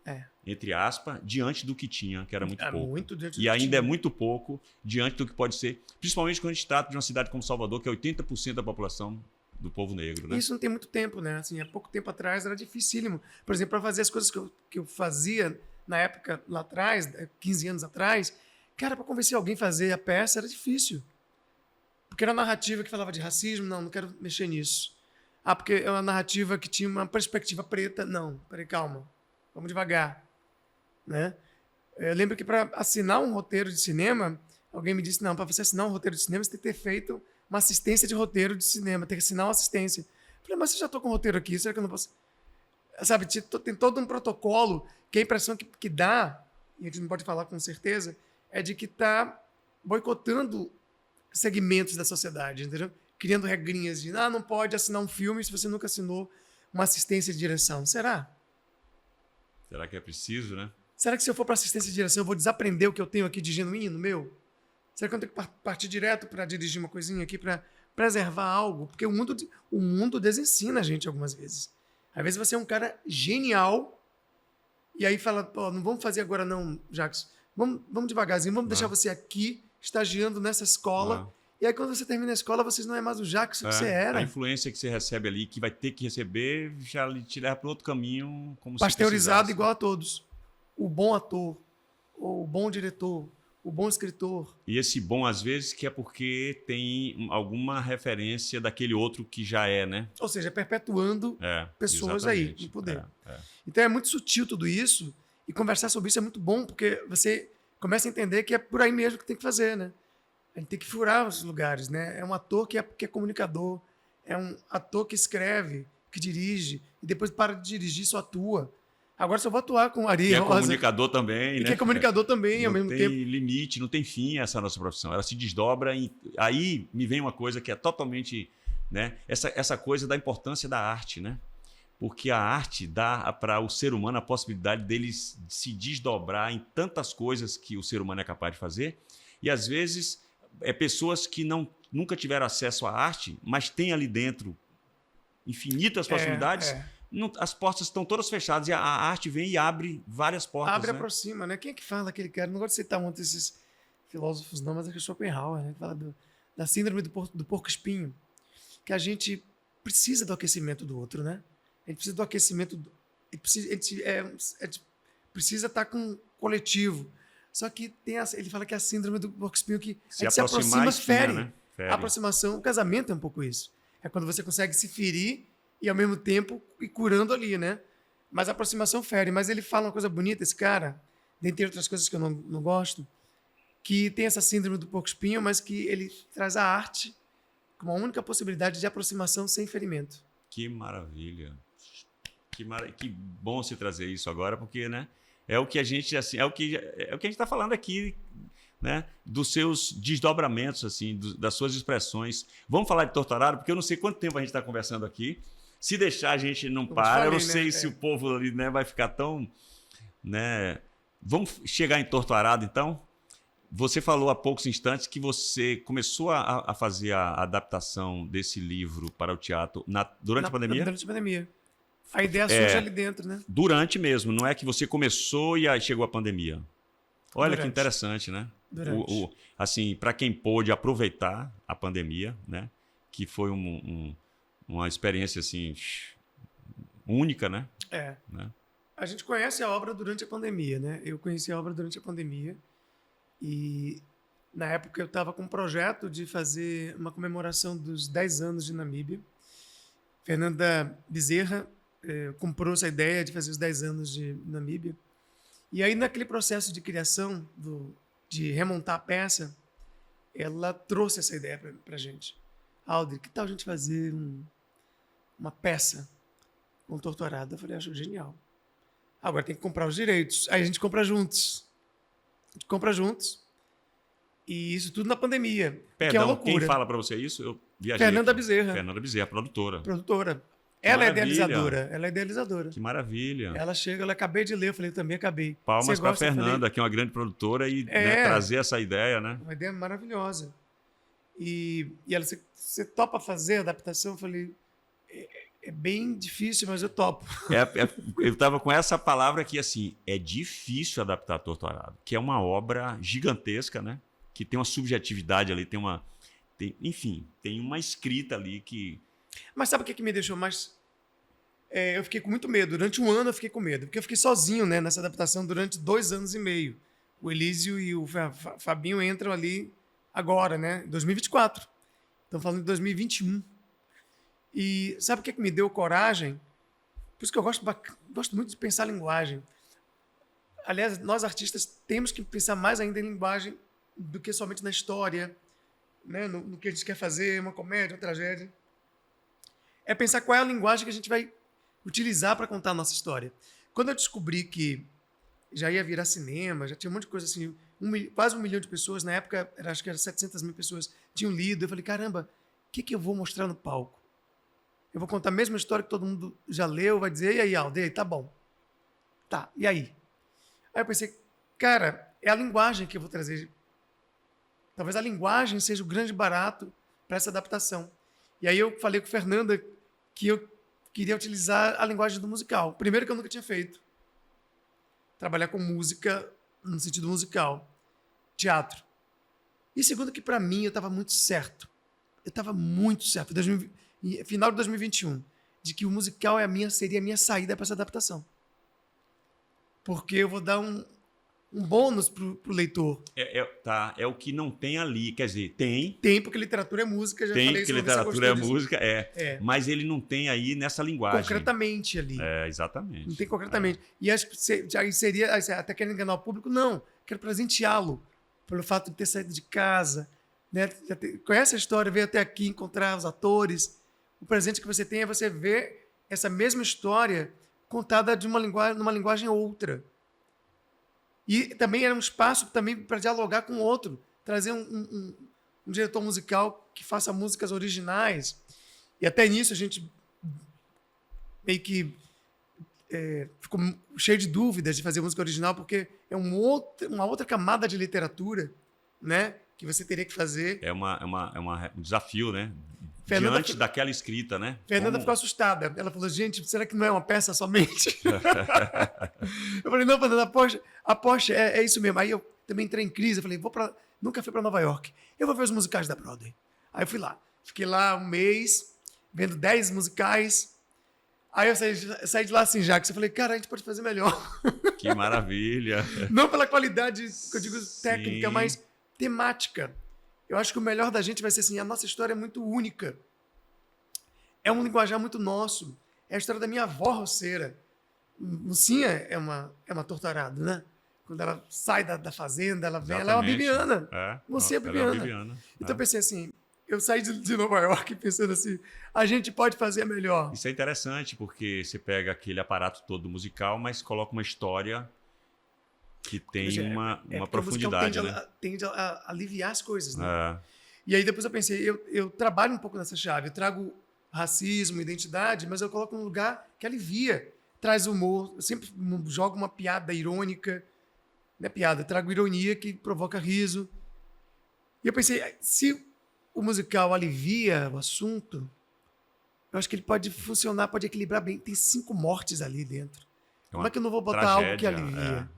entre aspas, diante do que tinha, que era muito pouco. Muito diante do e que ainda tinha. é muito pouco diante do que pode ser, principalmente quando a gente trata de uma cidade como Salvador, que é 80% da população do povo negro, né? Isso não tem muito tempo, né? Assim, há pouco tempo atrás era dificílimo. Por exemplo, para fazer as coisas que eu fazia na época lá atrás, 15 anos atrás, cara, para convencer alguém a fazer a peça era difícil. Porque era uma narrativa que falava de racismo, não quero mexer nisso. Porque é uma narrativa que tinha uma perspectiva preta, não, peraí, calma, vamos devagar, né? Eu lembro que para assinar um roteiro de cinema, alguém me disse, não, para você assinar um roteiro de cinema, você tem que ter feito uma assistência de roteiro de cinema, tem que assinar uma assistência. Eu falei, mas eu já estou com o roteiro aqui, será que eu não posso... Sabe, tem todo um protocolo que a impressão que dá, e a gente não pode falar com certeza, é de que está boicotando segmentos da sociedade, entendeu? Criando regrinhas de, não pode assinar um filme se você nunca assinou uma assistência de direção. Será? Será que é preciso, né? Será que se eu for para assistência de direção eu vou desaprender o que eu tenho aqui de genuíno meu? Será que eu tenho que partir direto para dirigir uma coisinha aqui, para preservar algo? Porque o mundo desensina a gente algumas vezes. Às vezes você é um cara genial e aí fala, não vamos fazer agora não, Jacques. Vamos devagarzinho, vamos deixar você aqui estagiando nessa escola. E aí, quando você termina a escola, você não é mais o Jacques que você era. A influência que você recebe ali, que vai ter que receber, já te leva para outro caminho. Como pasteurizado igual a todos. O bom ator, o bom diretor, o bom escritor. E esse bom, às vezes, que é porque tem alguma referência daquele outro que já é, né? Ou seja, perpetuando pessoas aí no poder. Então, é muito sutil tudo isso. E conversar sobre isso é muito bom, porque você começa a entender que é por aí mesmo que tem que fazer, né? A gente tem que furar os lugares, né? É um ator que é comunicador, é um ator que escreve, que dirige, e depois para de dirigir, só atua. Agora só vou atuar com Ari Rosa. Que é comunicador também, né? Que é comunicador também, ao mesmo tempo. Não tem limite, não tem fim essa nossa profissão. Ela se desdobra. Aí me vem uma coisa que é totalmente... né? Essa coisa da importância da arte, né? Porque a arte dá para o ser humano a possibilidade dele se desdobrar em tantas coisas que o ser humano é capaz de fazer. E, às vezes, pessoas que nunca tiveram acesso à arte, mas têm ali dentro infinitas possibilidades. As portas estão todas fechadas e a arte vem e abre várias portas. Abre e né? aproxima, né? Quem é que fala aquele cara? Não gosto de citar muito esses filósofos, não, mas é que é Schopenhauer, né? Que fala da síndrome do porco-espinho. Que a gente precisa do aquecimento do outro, né? A gente precisa do aquecimento. A gente precisa estar com o coletivo. Só que ele fala que é a síndrome do porco-espinho que a gente se aproxima, fere. Né? A aproximação, o casamento é um pouco isso. É quando você consegue se ferir e, ao mesmo tempo, ir curando ali, né? Mas a aproximação fere. Mas ele fala uma coisa bonita, esse cara, dentre outras coisas que eu não gosto, que tem essa síndrome do porco-espinho, mas que ele traz a arte como a única possibilidade de aproximação sem ferimento. Que maravilha. Que bom você trazer isso agora, porque, né? É o que a gente assim, é o que a gente está falando aqui, né? Dos seus desdobramentos, assim, das suas expressões. Vamos falar de Torturado, porque eu não sei quanto tempo a gente está conversando aqui. Se deixar, a gente não para. Eu não sei se o povo ali, né, vai ficar tão, né? Vamos chegar em Torturado, então. Você falou há poucos instantes que você começou a fazer a adaptação desse livro para o teatro durante a pandemia? Durante a pandemia. A ideia surge ali dentro, né? Durante mesmo, não é que você começou e aí chegou a pandemia. Olha que interessante, né? Durante. Assim, para quem pôde aproveitar a pandemia, né? Que foi uma experiência assim única, né? É. Né? A gente conhece a obra durante a pandemia, né? Eu conheci a obra durante a pandemia e na época eu estava com um projeto de fazer uma comemoração dos 10 anos de Namíbia. Fernanda Bezerra comprou essa ideia de fazer os 10 anos de Namíbia. E aí, naquele processo de criação, de remontar a peça, ela trouxe essa ideia para a gente. Aldri, que tal a gente fazer uma peça com Torturado? Eu falei, acho genial. Agora tem que comprar os direitos. Aí a gente compra juntos. E isso tudo na pandemia. Que é uma Perdão, loucura. quem fala para você isso? Eu viajei. Fernanda aqui. Bezerra. Fernanda Bezerra, produtora. Ela é maravilha. idealizadora. Ela é idealizadora. Que maravilha. Ela chega, ela acabei de ler, eu falei, eu também acabei. Palmas Você para a gosta? Eu Fernanda, falei, que é uma grande produtora, e né, trazer essa ideia, né? uma ideia maravilhosa. E ela, você topa fazer a adaptação? Eu falei, é bem difícil, mas eu topo. Eu estava com essa palavra aqui, assim, é difícil adaptar Torturado, que é uma obra gigantesca, né? Que tem uma subjetividade ali, enfim, tem uma escrita ali que... Mas sabe o que me deixou mais... eu fiquei com muito medo. Durante um ano eu fiquei com medo, porque eu fiquei sozinho, né, nessa adaptação durante 2 anos e meio. O Elísio e o Fabinho entram ali agora, né, em 2024. Estamos falando de 2021. E sabe o que me deu coragem? Por isso que eu gosto muito de pensar linguagem. Aliás, nós artistas temos que pensar mais ainda em linguagem do que somente na história, né, no que a gente quer fazer, uma comédia, uma tragédia. É pensar qual é a linguagem que a gente vai utilizar para contar a nossa história. Quando eu descobri que já ia virar cinema, já tinha um monte de coisa assim, quase 1 milhão de pessoas, na época acho que era 700 mil pessoas, tinham lido, eu falei, caramba, o que eu vou mostrar no palco? Eu vou contar a mesma história que todo mundo já leu, vai dizer, e aí, Aldo, tá bom. Tá, e aí? Aí eu pensei, cara, é a linguagem que eu vou trazer. Talvez a linguagem seja o grande barato para essa adaptação. E aí eu falei com a Fernanda que eu queria utilizar a linguagem do musical. Primeiro que eu nunca tinha feito. Trabalhar com música no sentido musical. Teatro. E segundo que para mim eu estava muito certo. Final de 2021. De que o musical seria a minha saída para essa adaptação. Porque eu vou dar um bônus pro leitor. É o que não tem ali. Quer dizer, tem. Tem, porque literatura é música, já tem, falei porque isso. literatura é disso. música, mas ele não tem aí nessa linguagem. Concretamente ali. Exatamente. Não tem concretamente. E acho que aí seria, até querendo enganar o público, não. Quero presenteá-lo pelo fato de ter saído de casa. Né? Conhece a história, veio até aqui encontrar os atores. O presente que você tem é você ver essa mesma história contada numa linguagem outra. E também era um espaço para dialogar com o outro, trazer um diretor musical que faça músicas originais. E até nisso a gente meio que ficou cheio de dúvidas de fazer música original, porque é uma outra camada de literatura, né, que você teria que fazer. É um desafio, né? Fernanda Diante daquela escrita, né? Fernanda ficou assustada. Ela falou, gente, será que não é uma peça somente? Eu falei, não, Fernanda, aposta, é isso mesmo. Aí eu também entrei em crise, eu falei, nunca fui para Nova York. Eu vou ver os musicais da Broadway. Aí eu fui lá. Fiquei lá 1 mês, vendo 10 musicais. Aí eu saí de lá assim, Jacques. Eu falei, cara, a gente pode fazer melhor. Que maravilha. Não pela qualidade, que eu digo, técnica, Sim. mas temática. Eu acho que o melhor da gente vai ser assim, a nossa história é muito única. É um linguajar muito nosso. É a história da minha avó roceira. Lucinha é uma torturada, né? Quando ela sai da fazenda, ela vem, ela é uma bibiana. Você é bibiana. Então eu pensei assim, eu saí de Nova York pensando assim, a gente pode fazer melhor. Isso é interessante, porque você pega aquele aparato todo musical, mas coloca uma história que tem uma profundidade, né? Tende a aliviar as coisas, né? E aí depois eu pensei, eu trabalho um pouco nessa chave, eu trago racismo, identidade, mas eu coloco num lugar que alivia, traz humor, eu sempre jogo uma piada irônica, não é piada, eu trago ironia que provoca riso. E eu pensei, se o musical alivia o assunto, eu acho que ele pode funcionar, pode equilibrar bem. Tem 5 mortes ali dentro. Como é que eu não vou botar algo que alivia?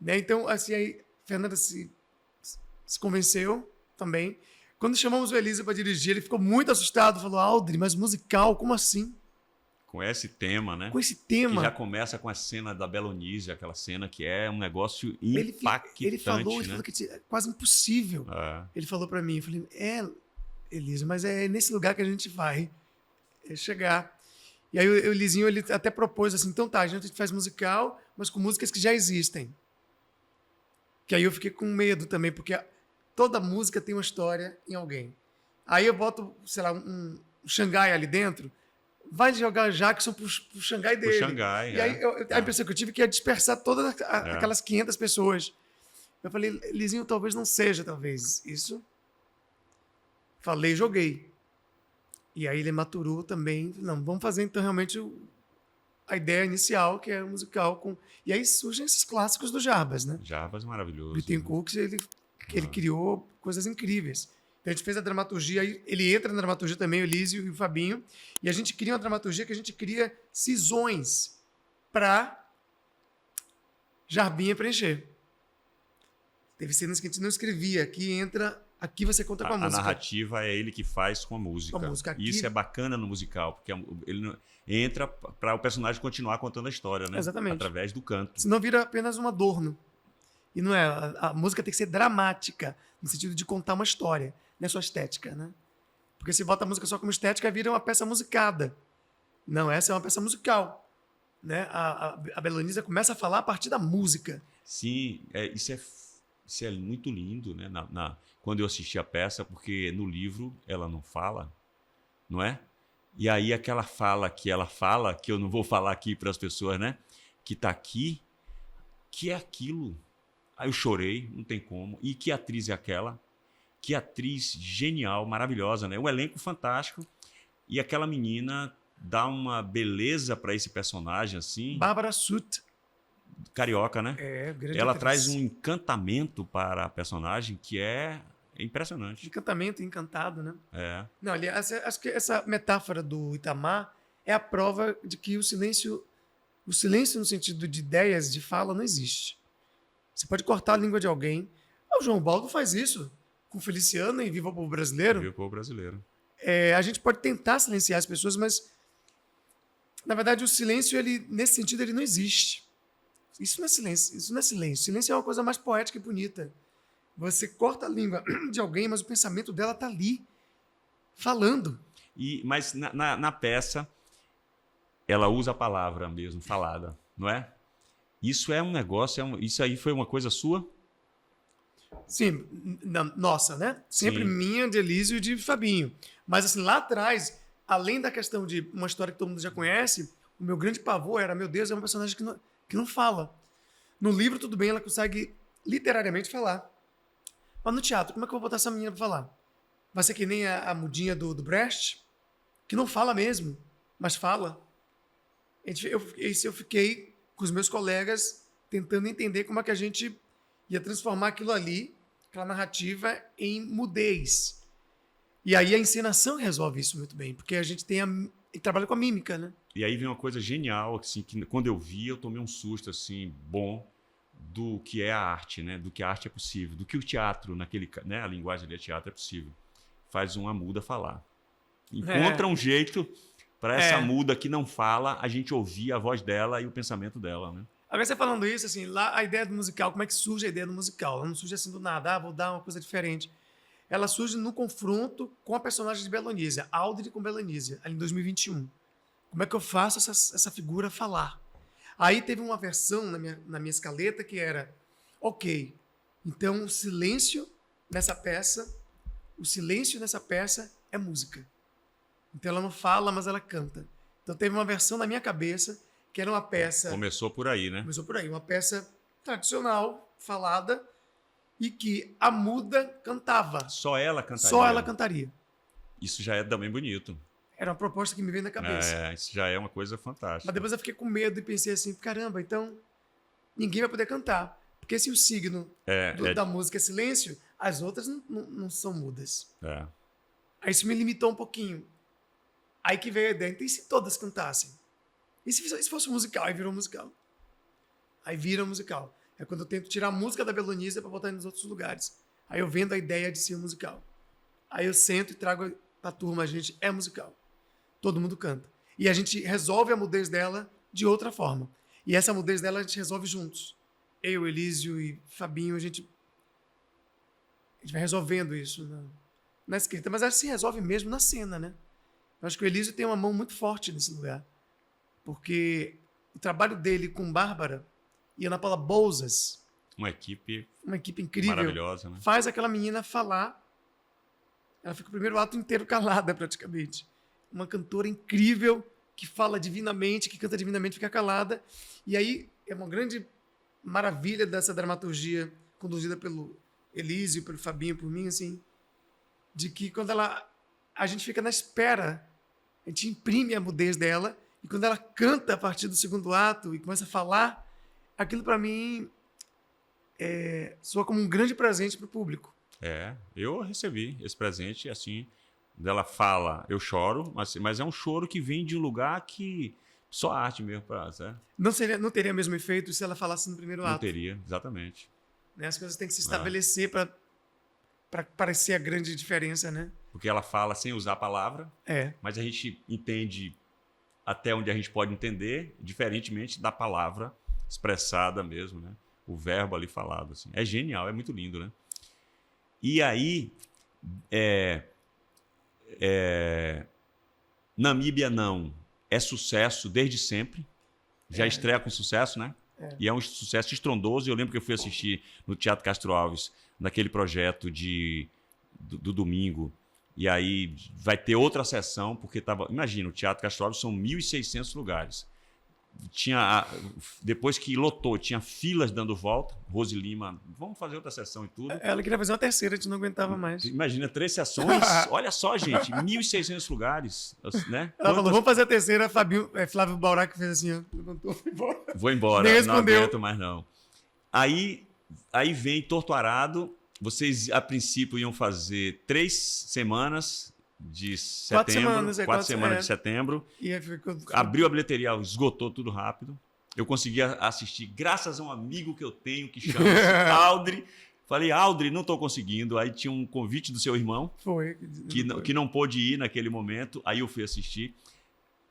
Né? Então, assim, aí, Fernanda se convenceu também. Quando chamamos o Elísio para dirigir, ele ficou muito assustado. Falou, Aldri, mas musical, como assim? Com esse tema, né? Com esse Que tema. já começa com a cena da Belonísia, aquela cena que é um negócio Ele impactante, falou né? que é quase impossível. É. Ele falou para mim, eu falei, Elísio, mas é nesse lugar que a gente vai chegar. E aí o Elisinho, ele até propôs assim, então tá, a gente faz musical, mas com músicas que já existem. Que aí eu fiquei com medo também, porque toda música tem uma história em alguém. Aí eu boto, sei lá, um Xangai ali dentro, vai jogar Jackson pro Xangai dele. Xangai, e aí a impressão que eu tive que ia dispersar todas aquelas 500 pessoas. Eu falei, Lizinho, talvez não seja, talvez isso. Falei, joguei. E aí ele maturou também. Não, vamos fazer então realmente a ideia inicial, que é musical. E aí surgem esses clássicos do Jarbas, né? Jarbas maravilhoso. Bittencourt, ele criou coisas incríveis. Então a gente fez a dramaturgia, ele entra na dramaturgia também, o Elísio e o Fabinho, e a gente cria uma dramaturgia que a gente cria cisões para Jarbinha preencher. Teve cenas que a gente não escrevia, aqui você conta com a música. A narrativa é ele que faz com a música. Com a música. Aqui... Isso é bacana no musical, porque ele entra para o personagem continuar contando a história, né? Exatamente. Através do canto. Senão vira apenas um adorno. E não é. A música tem que ser dramática, no sentido de contar uma história, não é só estética, né? Porque se bota a música só como estética, vira uma peça musicada. Não, essa é uma peça musical. Né? A Belonísia começa a falar a partir da música. Sim, isso é muito lindo, né? Quando eu assisti a peça, porque no livro ela não fala, não é? E aí aquela fala, que eu não vou falar aqui para as pessoas, né? Que está aqui, que é aquilo. Aí eu chorei, não tem como. E que atriz é aquela? Que atriz genial, maravilhosa, né? Um elenco fantástico. E aquela menina dá uma beleza para esse personagem, assim. Bárbara Sut. Carioca, né? Grande Ela atriz. traz um encantamento para a personagem que é impressionante. Encantamento, encantado, né? É. Não, aliás, acho que essa metáfora do Itamar é a prova de que o silêncio no sentido de ideias, de fala, não existe. Você pode cortar a língua de alguém. O João Baldo faz isso com o Feliciano em Viva o Povo Brasileiro. Viva o Povo Brasileiro. A gente pode tentar silenciar as pessoas, mas na verdade o silêncio, nesse sentido, ele não existe. Isso não é silêncio. Isso não é silêncio. Silêncio é uma coisa mais poética e bonita. Você corta a língua de alguém, mas o pensamento dela está ali, falando. Mas na peça, ela usa a palavra mesmo, falada, não é? Isso é um negócio, isso aí foi uma coisa sua? Sim, nossa, né? Sempre Sim. minha, de Elísio e de Fabinho. Mas assim, lá atrás, além da questão de uma história que todo mundo já conhece, o meu grande pavor era, meu Deus, é um personagem que não fala. No livro, tudo bem, ela consegue literariamente falar. Mas no teatro, como é que eu vou botar essa menina para falar? Vai ser que nem a mudinha do Brecht, que não fala mesmo, mas fala. Eu fiquei com os meus colegas tentando entender como é que a gente ia transformar aquilo ali, aquela narrativa, em mudez. E aí a encenação resolve isso muito bem, porque a gente trabalha com a mímica, né? E aí vem uma coisa genial, assim, que quando eu vi, eu tomei um susto, assim, bom, do que é a arte, né? Do que a arte é possível, do que o teatro, né? A linguagem ali é teatro, é possível. Faz uma muda falar. Encontra um jeito para essa muda que não fala, a gente ouvir a voz dela e o pensamento dela, né? Agora você falando isso, assim, lá a ideia do musical, como é que surge a ideia do musical? Ela não surge assim do nada, vou dar uma coisa diferente. Ela surge no confronto com a personagem de Belonísia, Aldri com Belonísia, ali em 2021. Como é que eu faço essa figura falar? Aí teve uma versão na minha escaleta que era, ok, então o silêncio nessa peça é música. Então ela não fala, mas ela canta. Então teve uma versão na minha cabeça que era uma peça... Começou por aí, né? Começou por aí, uma peça tradicional, falada, e que a muda cantava. Só ela cantaria. Só ela cantaria. Isso já é também bonito. Era uma proposta que me veio na cabeça. Isso já é uma coisa fantástica. Mas depois eu fiquei com medo e pensei assim, caramba, então ninguém vai poder cantar. Porque se o signo da música é silêncio, as outras não são mudas. É. Aí isso me limitou um pouquinho. Aí que veio a ideia, então e se todas cantassem? E se fosse um musical? Aí virou musical. Aí vira musical. É quando eu tento tirar a música da Belonísia para botar nos outros lugares. Aí eu vendo a ideia de ser um musical. Aí eu sento e trago pra turma, a gente é musical. Todo mundo canta. E a gente resolve a mudez dela de outra forma. E essa mudez dela a gente resolve juntos. Eu, Elísio e Fabinho, a gente vai resolvendo isso na escrita. Mas acho que se resolve mesmo na cena, né? Eu acho que o Elísio tem uma mão muito forte nesse lugar. Porque o trabalho dele com Bárbara e Ana Paula Bouzas, Uma equipe incrível, maravilhosa, né? faz aquela menina falar. Ela fica o primeiro ato inteiro calada, praticamente. Uma cantora incrível, que fala divinamente, que canta divinamente, fica calada. E aí é uma grande maravilha dessa dramaturgia conduzida pelo Elísio, pelo Fabinho, por mim, assim, de que quando a gente fica na espera, a gente imprime a mudez dela, e quando ela canta a partir do segundo ato e começa a falar, aquilo para mim soa como um grande presente para o público. Eu recebi esse presente, assim, dela fala, eu choro, mas é um choro que vem de um lugar que só a arte mesmo para, certo? Não teria o mesmo efeito se ela falasse no primeiro Não ato. teria, exatamente. Né? As coisas têm que se estabelecer para parecer a grande diferença, né? Porque ela fala sem usar a palavra, mas a gente entende até onde a gente pode entender, diferentemente da palavra expressada mesmo, né? O verbo ali falado, assim. É genial, é muito lindo, né? E aí, Namíbia não é sucesso desde sempre, já estreia com sucesso, né? E é um sucesso estrondoso. Eu lembro que eu fui assistir no Teatro Castro Alves, naquele projeto do domingo, e aí vai ter outra sessão, porque imagina, o Teatro Castro Alves são 1.600 lugares. Depois que lotou, tinha filas dando volta. Rose Lima, vamos fazer outra sessão e tudo. Ela queria fazer uma terceira, a gente não aguentava mais. Imagina, 3 sessões. Olha só, gente, 1.600 lugares, né? Ela falou, vamos fazer a terceira. Flávio Baurac fez assim, ó, levantou, foi embora. Vou embora, Nem não respondeu. aguento mais não. Aí vem Torto Arado. Vocês, a princípio, iam fazer 3 semanas de setembro. 4 semanas de setembro. E aí ficou... Abriu a bilheteria, esgotou tudo rápido. Eu consegui assistir graças a um amigo que eu tenho que chama-se Aldri. Falei, Aldri, não estou conseguindo. Aí tinha um convite do seu irmão, que não pôde ir naquele momento. Aí eu fui assistir.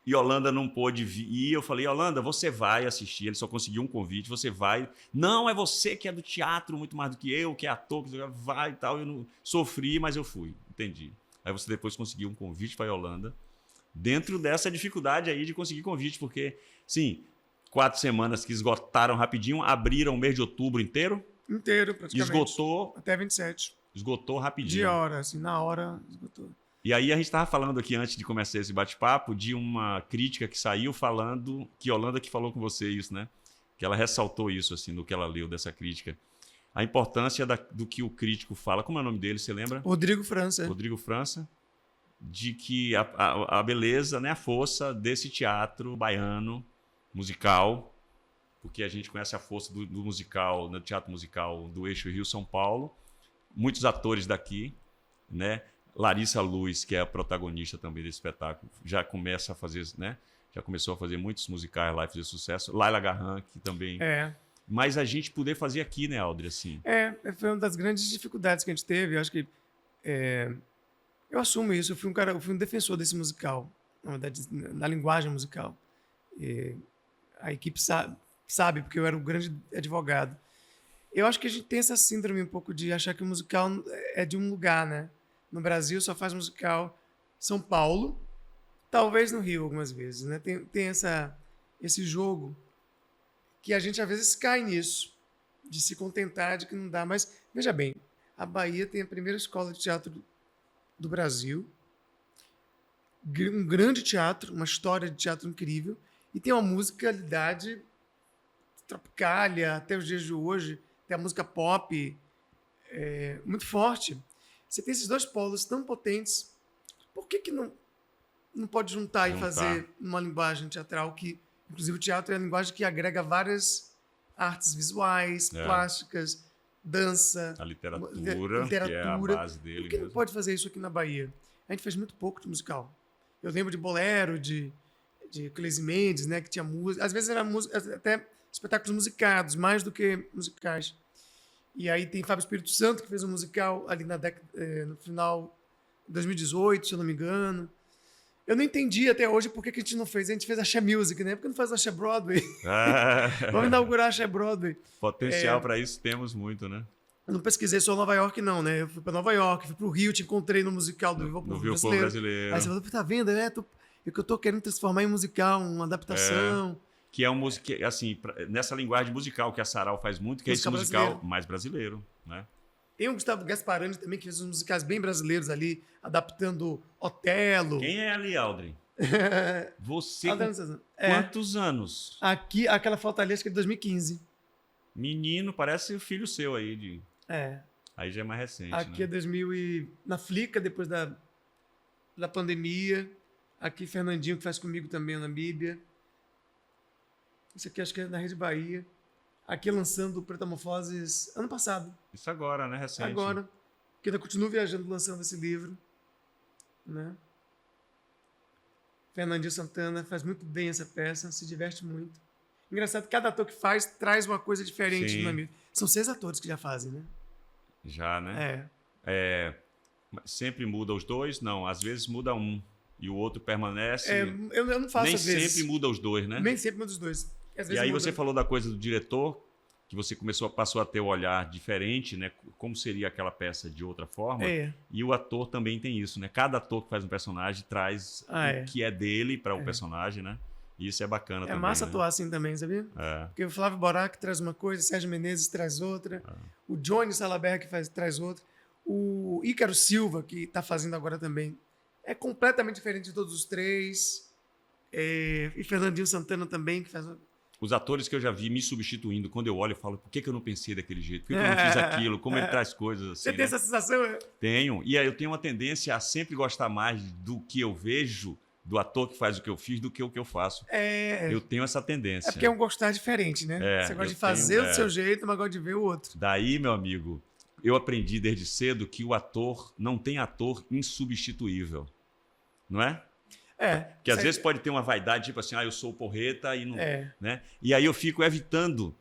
Yolanda não pôde ir. Eu falei, Yolanda, você vai assistir. Ele só conseguiu um convite, você vai. Não, é você que é do teatro muito mais do que eu, que é ator, que vai e tal. Eu não sofri, mas eu fui. Entendi. Aí você depois conseguiu um convite para a Yolanda. Dentro dessa dificuldade aí de conseguir convite, porque, sim, 4 semanas que esgotaram rapidinho, abriram o mês de outubro inteiro. Inteiro, praticamente. Esgotou. Até 27. Esgotou rapidinho. De hora, assim, na hora esgotou. E aí a gente estava falando aqui, antes de começar esse bate-papo, de uma crítica que saiu falando, que Yolanda que falou com você isso, né? Que ela ressaltou isso, assim, no que ela leu dessa crítica. A importância do que o crítico fala. Como é o nome dele, você lembra? Rodrigo França. Rodrigo França. De que a beleza, né, a força desse teatro baiano, musical, porque a gente conhece a força do musical, do teatro musical do eixo Rio-São Paulo. Muitos atores daqui, né? Larissa Luz, que é a protagonista também desse espetáculo, já começa a fazer, né? Já começou a fazer muitos musicais lá e fazer sucesso. Laila Garran, que também. Mas a gente poder fazer aqui, né, Aldri, assim. Foi uma das grandes dificuldades que a gente teve. Eu acho que eu assumo isso. Eu fui um defensor desse musical, na verdade, na linguagem musical. A equipe sabe, porque eu era um grande advogado. Eu acho que a gente tem essa síndrome um pouco de achar que o musical é de um lugar, né? No Brasil só faz musical São Paulo, talvez no Rio algumas vezes, né? Tem esse jogo que a gente às vezes cai nisso, de se contentar de que não dá. Mas, veja bem, a Bahia tem a primeira escola de teatro do Brasil, um grande teatro, uma história de teatro incrível, e tem uma musicalidade tropicália, até os dias de hoje, tem a música pop muito forte. Você tem esses dois polos tão potentes, por que não pode juntar e fazer uma linguagem teatral que, inclusive o teatro é a linguagem que agrega várias artes visuais, plásticas, dança, a literatura, que é a base dele. Por que não pode fazer isso aqui na Bahia? A gente fez muito pouco de musical. Eu lembro de bolero, de Cleise Mendes, né, que tinha música. Às vezes era música, até espetáculos musicados, mais do que musicais. E aí tem Fábio Espírito Santo, que fez um musical ali no final de 2018, se eu não me engano. Eu não entendi até hoje por que a gente não fez. A gente fez a Axé Music, né? Por que não faz a Axé Broadway? Vamos inaugurar a Axé Broadway. Potencial para isso temos muito, né? Eu não pesquisei só Nova York, não, né? Eu fui para Nova York, fui para o Rio, te encontrei no musical do Viva o No Povo Viva o Povo Brasileiro. Aí você falou, tá vendo? É que eu tô querendo transformar em musical, uma adaptação. Que é um musical, assim, nessa linguagem musical que a Sarau faz muito, que é esse musical brasileiro. mais brasileiro, né? Tem o Gustavo Gasparani também, que fez uns musicais bem brasileiros ali, adaptando Otelo. Quem é ali, Aldrin? Você com É. quantos anos? Aqui, aquela falta ali, acho que é de 2015. Menino, parece o filho seu aí. É. Aí já é mais recente, Aqui né? é 2000 na Flica, depois da pandemia. Aqui, Fernandinho, que faz comigo também na Bíblia. Isso aqui acho que é na Rede Bahia. Aqui lançando Pretamorfoses ano passado. Isso agora, né? Recente. Agora. Que ainda continuo viajando lançando esse livro. Né? Fernandinho Santana faz muito bem essa peça, se diverte muito. Engraçado que cada ator que faz traz uma coisa diferente Sim. no amigo. São 6 atores que já fazem, né? Já, né? Sempre muda os dois? Não, às vezes muda um. E o outro permanece. Eu não faço Nem às vezes. sempre muda os dois, né? Nem sempre muda os dois. Às E vezes aí muda. você falou da coisa do diretor, que você passou a ter o olhar diferente, né? Como seria aquela peça de outra forma. E o ator também tem isso, né? Cada ator que faz um personagem traz o que é dele para o personagem, né? E isso é bacana também. É massa né? atuar assim também, sabia? Porque o Flávio Borac traz uma coisa, o Sérgio Menezes traz outra, o Johnny Salaberry que traz outra, o Ícaro Silva, que está fazendo agora também, é completamente diferente de todos os três. E Fernandinho Santana também, que faz... Os atores que eu já vi me substituindo, quando eu olho, eu falo, por que eu não pensei daquele jeito? Por que eu não fiz aquilo? Como ele traz coisas assim, Você tem né? essa sensação? Tenho. E aí eu tenho uma tendência a sempre gostar mais do que eu vejo, do ator que faz o que eu fiz, do que o que eu faço. Eu tenho essa tendência. É porque é um gostar diferente, né? Você gosta de fazer do seu jeito, mas gosta de ver o outro. Daí, meu amigo, eu aprendi desde cedo que o ator não tem ator insubstituível. Não é? Que às vezes pode ter uma vaidade, tipo assim, eu sou o porreta e não. Né? E aí eu fico evitando.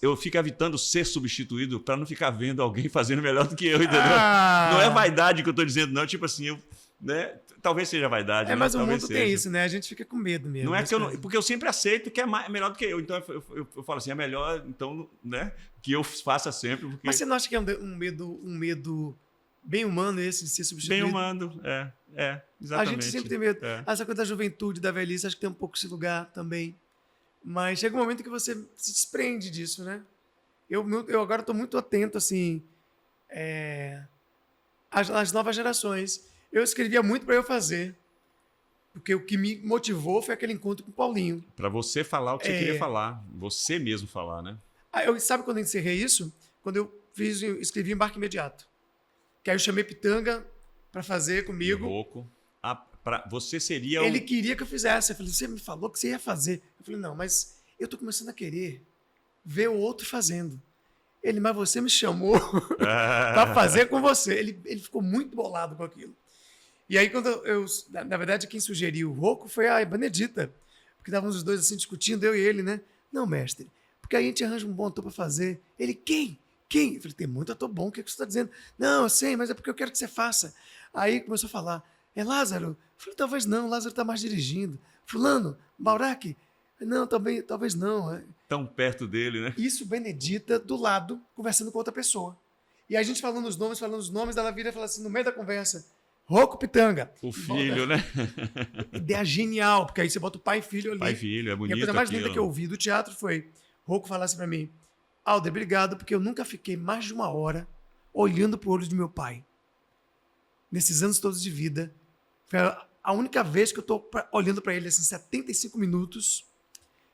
Eu fico evitando ser substituído para não ficar vendo alguém fazendo melhor do que eu, entendeu? Não é vaidade que eu estou dizendo, não. Tipo assim, né? Talvez seja vaidade. Né? Mas o talvez mundo seja. tem isso, né? A gente fica com medo mesmo. Não é que porque eu sempre aceito que é melhor do que eu. Então eu falo assim, é melhor, então, né? Que eu faça sempre. Porque... Mas você não acha que é um medo bem humano esse de ser substituído? Bem humano, exatamente. A gente sempre tem medo. Essa coisa da juventude, da velhice, acho que tem um pouco esse lugar também. Mas chega um momento que você se desprende disso, né? Eu agora estou muito atento, assim, às novas gerações. Eu escrevia muito para eu fazer, porque o que me motivou foi aquele encontro com o Paulinho. Para você falar o que você queria falar, você mesmo falar, né? Sabe quando eu encerrei isso? Quando eu escrevi Embarque Imediato. Que aí eu chamei Pitanga para fazer comigo. Louco. Você seria Ele queria que eu fizesse. Eu falei, você me falou que você ia fazer. Eu falei, não, mas eu tô começando a querer ver o outro fazendo. Ele, mas você me chamou para fazer com você. Ele ficou muito bolado com aquilo. E aí, quando na verdade, quem sugeriu o Rocco foi a Benedita. Porque estávamos os dois assim discutindo, eu e ele, né? Não, mestre, porque aí a gente arranja um bom ator para fazer. Ele, quem? Eu falei, tem muito ator bom, o que você está dizendo? Não, eu sei, mas é porque eu quero que você faça. Aí começou a falar, é Lázaro? Eu falei, talvez não, Lázaro está mais dirigindo. Fulano, Baurac? Não, talvez não. Tão perto dele, né? Isso, Benedita, do lado, conversando com outra pessoa. E a gente falando os nomes, ela vira e fala assim, no meio da conversa, Rocco Pitanga. O filho, né? Ideia genial, porque aí você bota o pai e filho ali. Pai e filho, é bonito. E a coisa mais linda que eu ouvi do teatro foi Rocco falar assim pra mim, Alder, obrigado, porque eu nunca fiquei mais de 1 hora olhando pro olho de meu pai. Nesses anos todos de vida. Foi a única vez que eu tô olhando para ele assim, 75 minutos,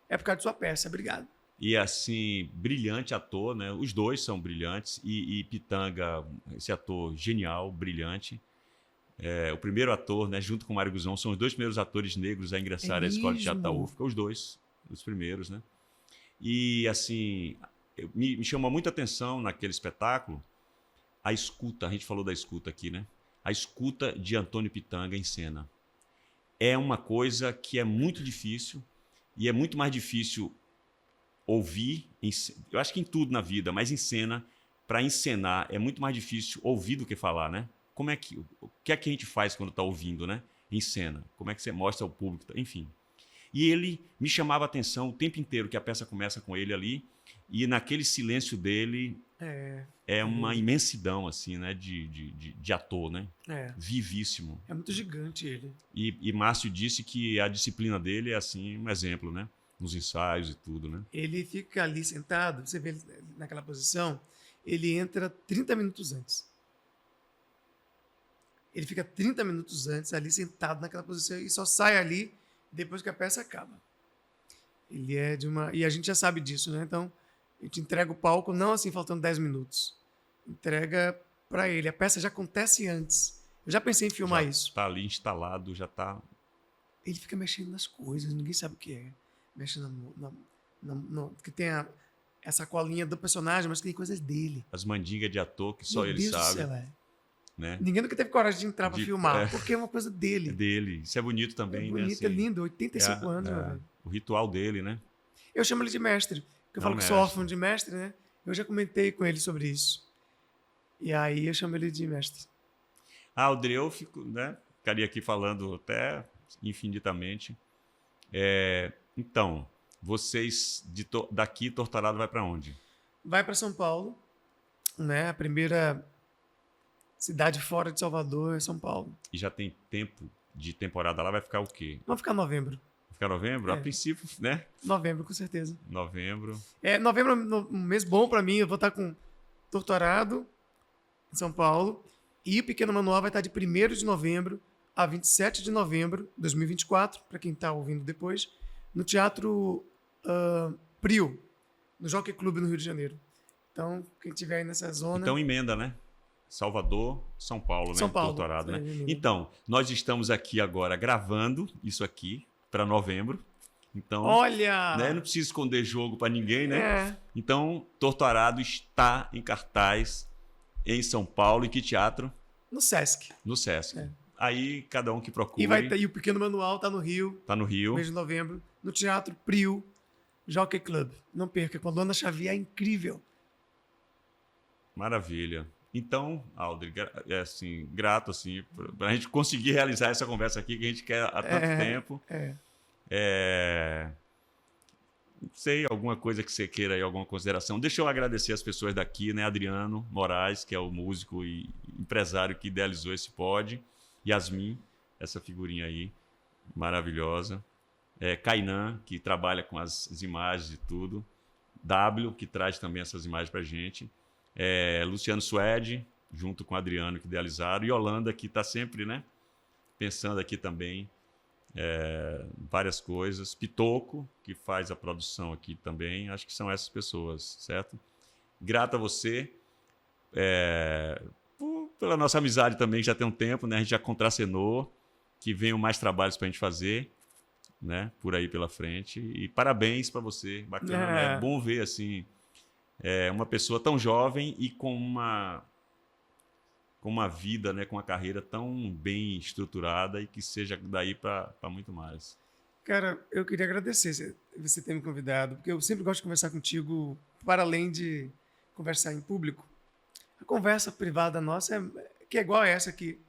é por causa de sua peça. Obrigado. E assim, brilhante ator, né? Os dois são brilhantes. E Pitanga, esse ator genial, brilhante. O primeiro ator, né, junto com o Mário Guzmão, são os 2 primeiros atores negros a ingressar na Escola de Teatro da UFSCar. Os 2, os primeiros, né? E assim... Me chamou muita atenção naquele espetáculo a escuta, a gente falou da escuta aqui, né? A escuta de Antônio Pitanga em cena. É uma coisa que é muito difícil, e é muito mais difícil ouvir, eu acho que em tudo na vida, mas em cena, para encenar é muito mais difícil ouvir do que falar, né? O que é que a gente faz quando está ouvindo, né? Em cena, como é que você mostra ao público, enfim. E ele me chamava a atenção o tempo inteiro, que a peça começa com ele ali, e naquele silêncio dele é uma imensidão, assim, né? De ator, né? Vivíssimo. É muito gigante ele. E Márcio disse que a disciplina dele é, assim, um exemplo, né? Nos ensaios e tudo, né? Ele fica ali sentado, você vê ele naquela posição, ele entra 30 minutos antes. Ele fica 30 minutos antes ali sentado naquela posição e só sai ali depois que a peça acaba. Ele é de uma... E a gente já sabe disso, né? Então, a gente entrega o palco não assim faltando 10 minutos. Entrega para ele. A peça já acontece antes. Eu já pensei em filmar isso. Está ali instalado, já está... Ele fica mexendo nas coisas, ninguém sabe o que é. Mexe que tem essa colinha do personagem, mas que tem coisas dele. As mandingas de ator que só Meu ele Deus do sabe. céu, né? Ninguém nunca teve coragem de entrar para filmar, porque é uma coisa dele. É dele. Isso é bonito também, é bonito, né? Assim, é lindo, 85 anos, meu velho. O ritual dele, né? Eu chamo ele de mestre, porque eu falo que sou órfão de mestre, né? Eu já comentei com ele sobre isso. E aí eu chamo ele de mestre. Audrey, eu fico, né? Ficaria aqui falando até infinitamente. Então, vocês daqui, Torturado vai para onde? Vai para São Paulo, né? A primeira cidade fora de Salvador é São Paulo. E já tem tempo de temporada lá, vai ficar o quê? Vamos ficar novembro. Vai ficar novembro? A princípio, né? Novembro, com certeza. Novembro. Novembro é um mês bom para mim. Eu vou estar com Torturado em São Paulo. E o Pequeno Manual vai estar de 1º de novembro a 27 de novembro de 2024, para quem está ouvindo depois, no Teatro Prio, no Jockey Club no Rio de Janeiro. Então, quem estiver aí nessa zona... Então, emenda, né? Salvador, São Paulo, né? São Paulo. Torturado, né? Então, nós estamos aqui agora gravando isso aqui para novembro. Então, olha! Né? Não precisa esconder jogo para ninguém, né? Então, Torturado está em cartaz em São Paulo. Em que teatro? No Sesc. No Sesc. Aí, cada um que procure. E o Pequeno Manual está no Rio. Está no Rio. Mês de novembro. No Teatro Prio, Jockey Club. Não perca, com a Luana Xavier, é incrível. Maravilha. Então, Audrey, assim, grato assim, para a gente conseguir realizar essa conversa aqui que a gente quer há tanto tempo. Não sei, alguma coisa que você queira aí, alguma consideração. Deixa eu agradecer as pessoas daqui, né? Adriano Moraes, que é o músico e empresário que idealizou esse pod. Yasmin, essa figurinha aí, maravilhosa. Kainan, que trabalha com as imagens e tudo. W, que traz também essas imagens para a gente. Luciano Suede, junto com o Adriano, que idealizaram. E Yolanda, que está sempre, né, pensando aqui também várias coisas. Pitoco, que faz a produção aqui também. Acho que são essas pessoas, certo? Grato a você pela nossa amizade também, que já tem um tempo, né? A gente já contracenou, que venham mais trabalhos para a gente fazer, né? Por aí pela frente. E parabéns para você, bacana. É bom ver, assim... uma pessoa tão jovem e com uma vida, né, com uma carreira tão bem estruturada e que seja daí para muito mais. Cara, eu queria agradecer você ter me convidado, porque eu sempre gosto de conversar contigo para além de conversar em público. A conversa privada nossa, que é igual a essa aqui,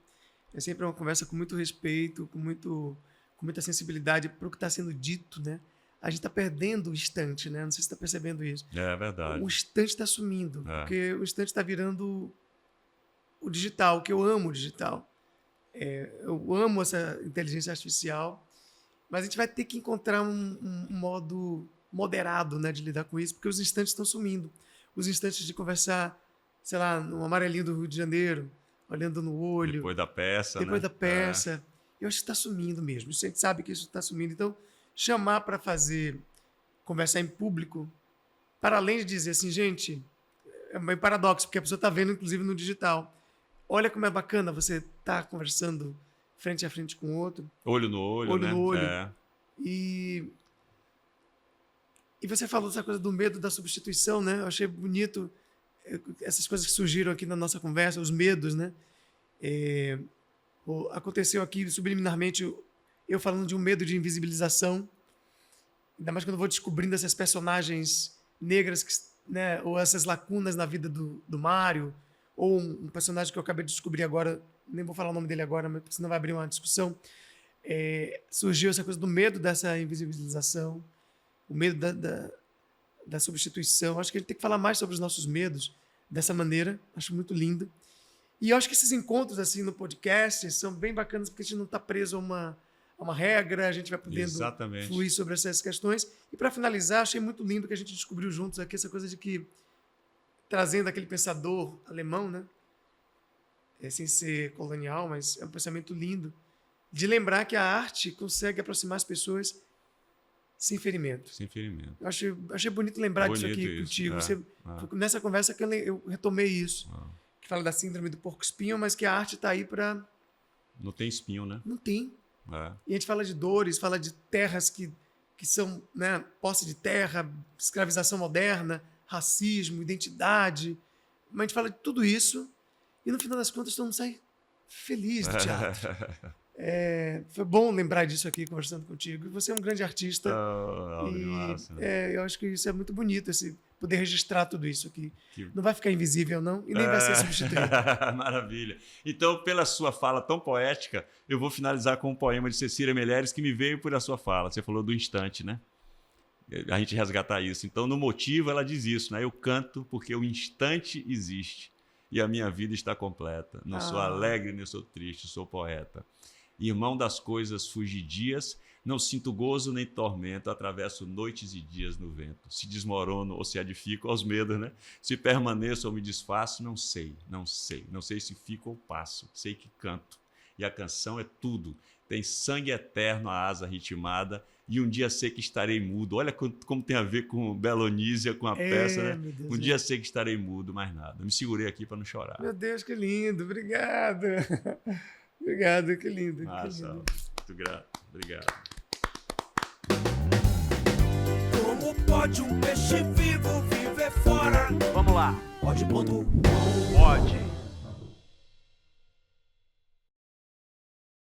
é sempre uma conversa com muito respeito, com muita sensibilidade para o que está sendo dito, né? A gente está perdendo o instante, né? Não sei se você está percebendo isso. É verdade. O instante está sumindo, porque o instante está virando o digital, que eu amo o digital. Eu amo essa inteligência artificial, mas a gente vai ter que encontrar um modo moderado, né, de lidar com isso, porque os instantes estão sumindo. Os instantes de conversar, sei lá, no amarelinho do Rio de Janeiro, olhando no olho. Depois da peça, Depois da peça. Eu acho que está sumindo mesmo. A gente sabe que isso está sumindo. Então, chamar para conversar em público, para além de dizer assim, gente, é meio paradoxo, porque a pessoa está vendo, inclusive, no digital. Olha como é bacana você estar conversando frente a frente com o outro. Olho no olho, olho né? No olho. E você falou dessa coisa do medo da substituição, né? Eu achei bonito essas coisas que surgiram aqui na nossa conversa, os medos, né? Aconteceu aqui subliminarmente eu falando de um medo de invisibilização. Ainda mais quando eu vou descobrindo essas personagens negras, né, ou essas lacunas na vida do Mário, ou um personagem que eu acabei de descobrir agora, nem vou falar o nome dele agora, mas senão vai abrir uma discussão. Surgiu essa coisa do medo dessa invisibilização, o medo da substituição. Acho que a gente tem que falar mais sobre os nossos medos dessa maneira. Acho muito lindo. E eu acho que esses encontros assim no podcast são bem bacanas porque a gente não está preso a uma regra, a gente vai podendo fluir sobre essas questões. E para finalizar, achei muito lindo que a gente descobriu juntos aqui essa coisa de que, trazendo aquele pensador alemão, né? Sem ser colonial, mas é um pensamento lindo, de lembrar que a arte consegue aproximar as pessoas sem ferimento. Sem ferimento. Eu achei bonito lembrar disso aqui contigo. Nessa conversa que eu retomei isso. Que fala da síndrome do porco-espinho, mas que a arte está aí para... Não tem espinho, né? Não tem. E a gente fala de dores, fala de terras que são, né, posse de terra, escravização moderna, racismo, identidade. Mas a gente fala de tudo isso e, no final das contas, todo mundo sai feliz do teatro. Foi bom lembrar disso aqui, conversando contigo. E você é um grande artista. Eu acho que isso é muito bonito, poder registrar tudo isso aqui. Não vai ficar invisível, não, e nem vai ser substituído. Maravilha. Então, pela sua fala tão poética, eu vou finalizar com um poema de Cecília Meirelles que me veio por a sua fala. Você falou do instante, né? A gente resgatar isso. Então, no Motivo, ela diz isso, né? Eu canto porque o instante existe e a minha vida está completa. Não sou alegre, nem sou triste, sou poeta. Irmão das coisas fugidias, não sinto gozo nem tormento, atravesso noites e dias no vento. Se desmorono ou se edifico aos medos, né? Se permaneço ou me desfaço, não sei. Não sei se fico ou passo, sei que canto. E a canção é tudo, tem sangue eterno a asa ritmada, e um dia sei que estarei mudo. Olha como tem a ver com Belonísia, com a peça, né? Um dia sei que estarei mudo, mais nada. Me segurei aqui para não chorar. Meu Deus, que lindo, obrigado. Obrigado, que lindo. Muito grato, obrigado. Como pode um peixe vivo viver fora? Vamos lá. Pode. Pode.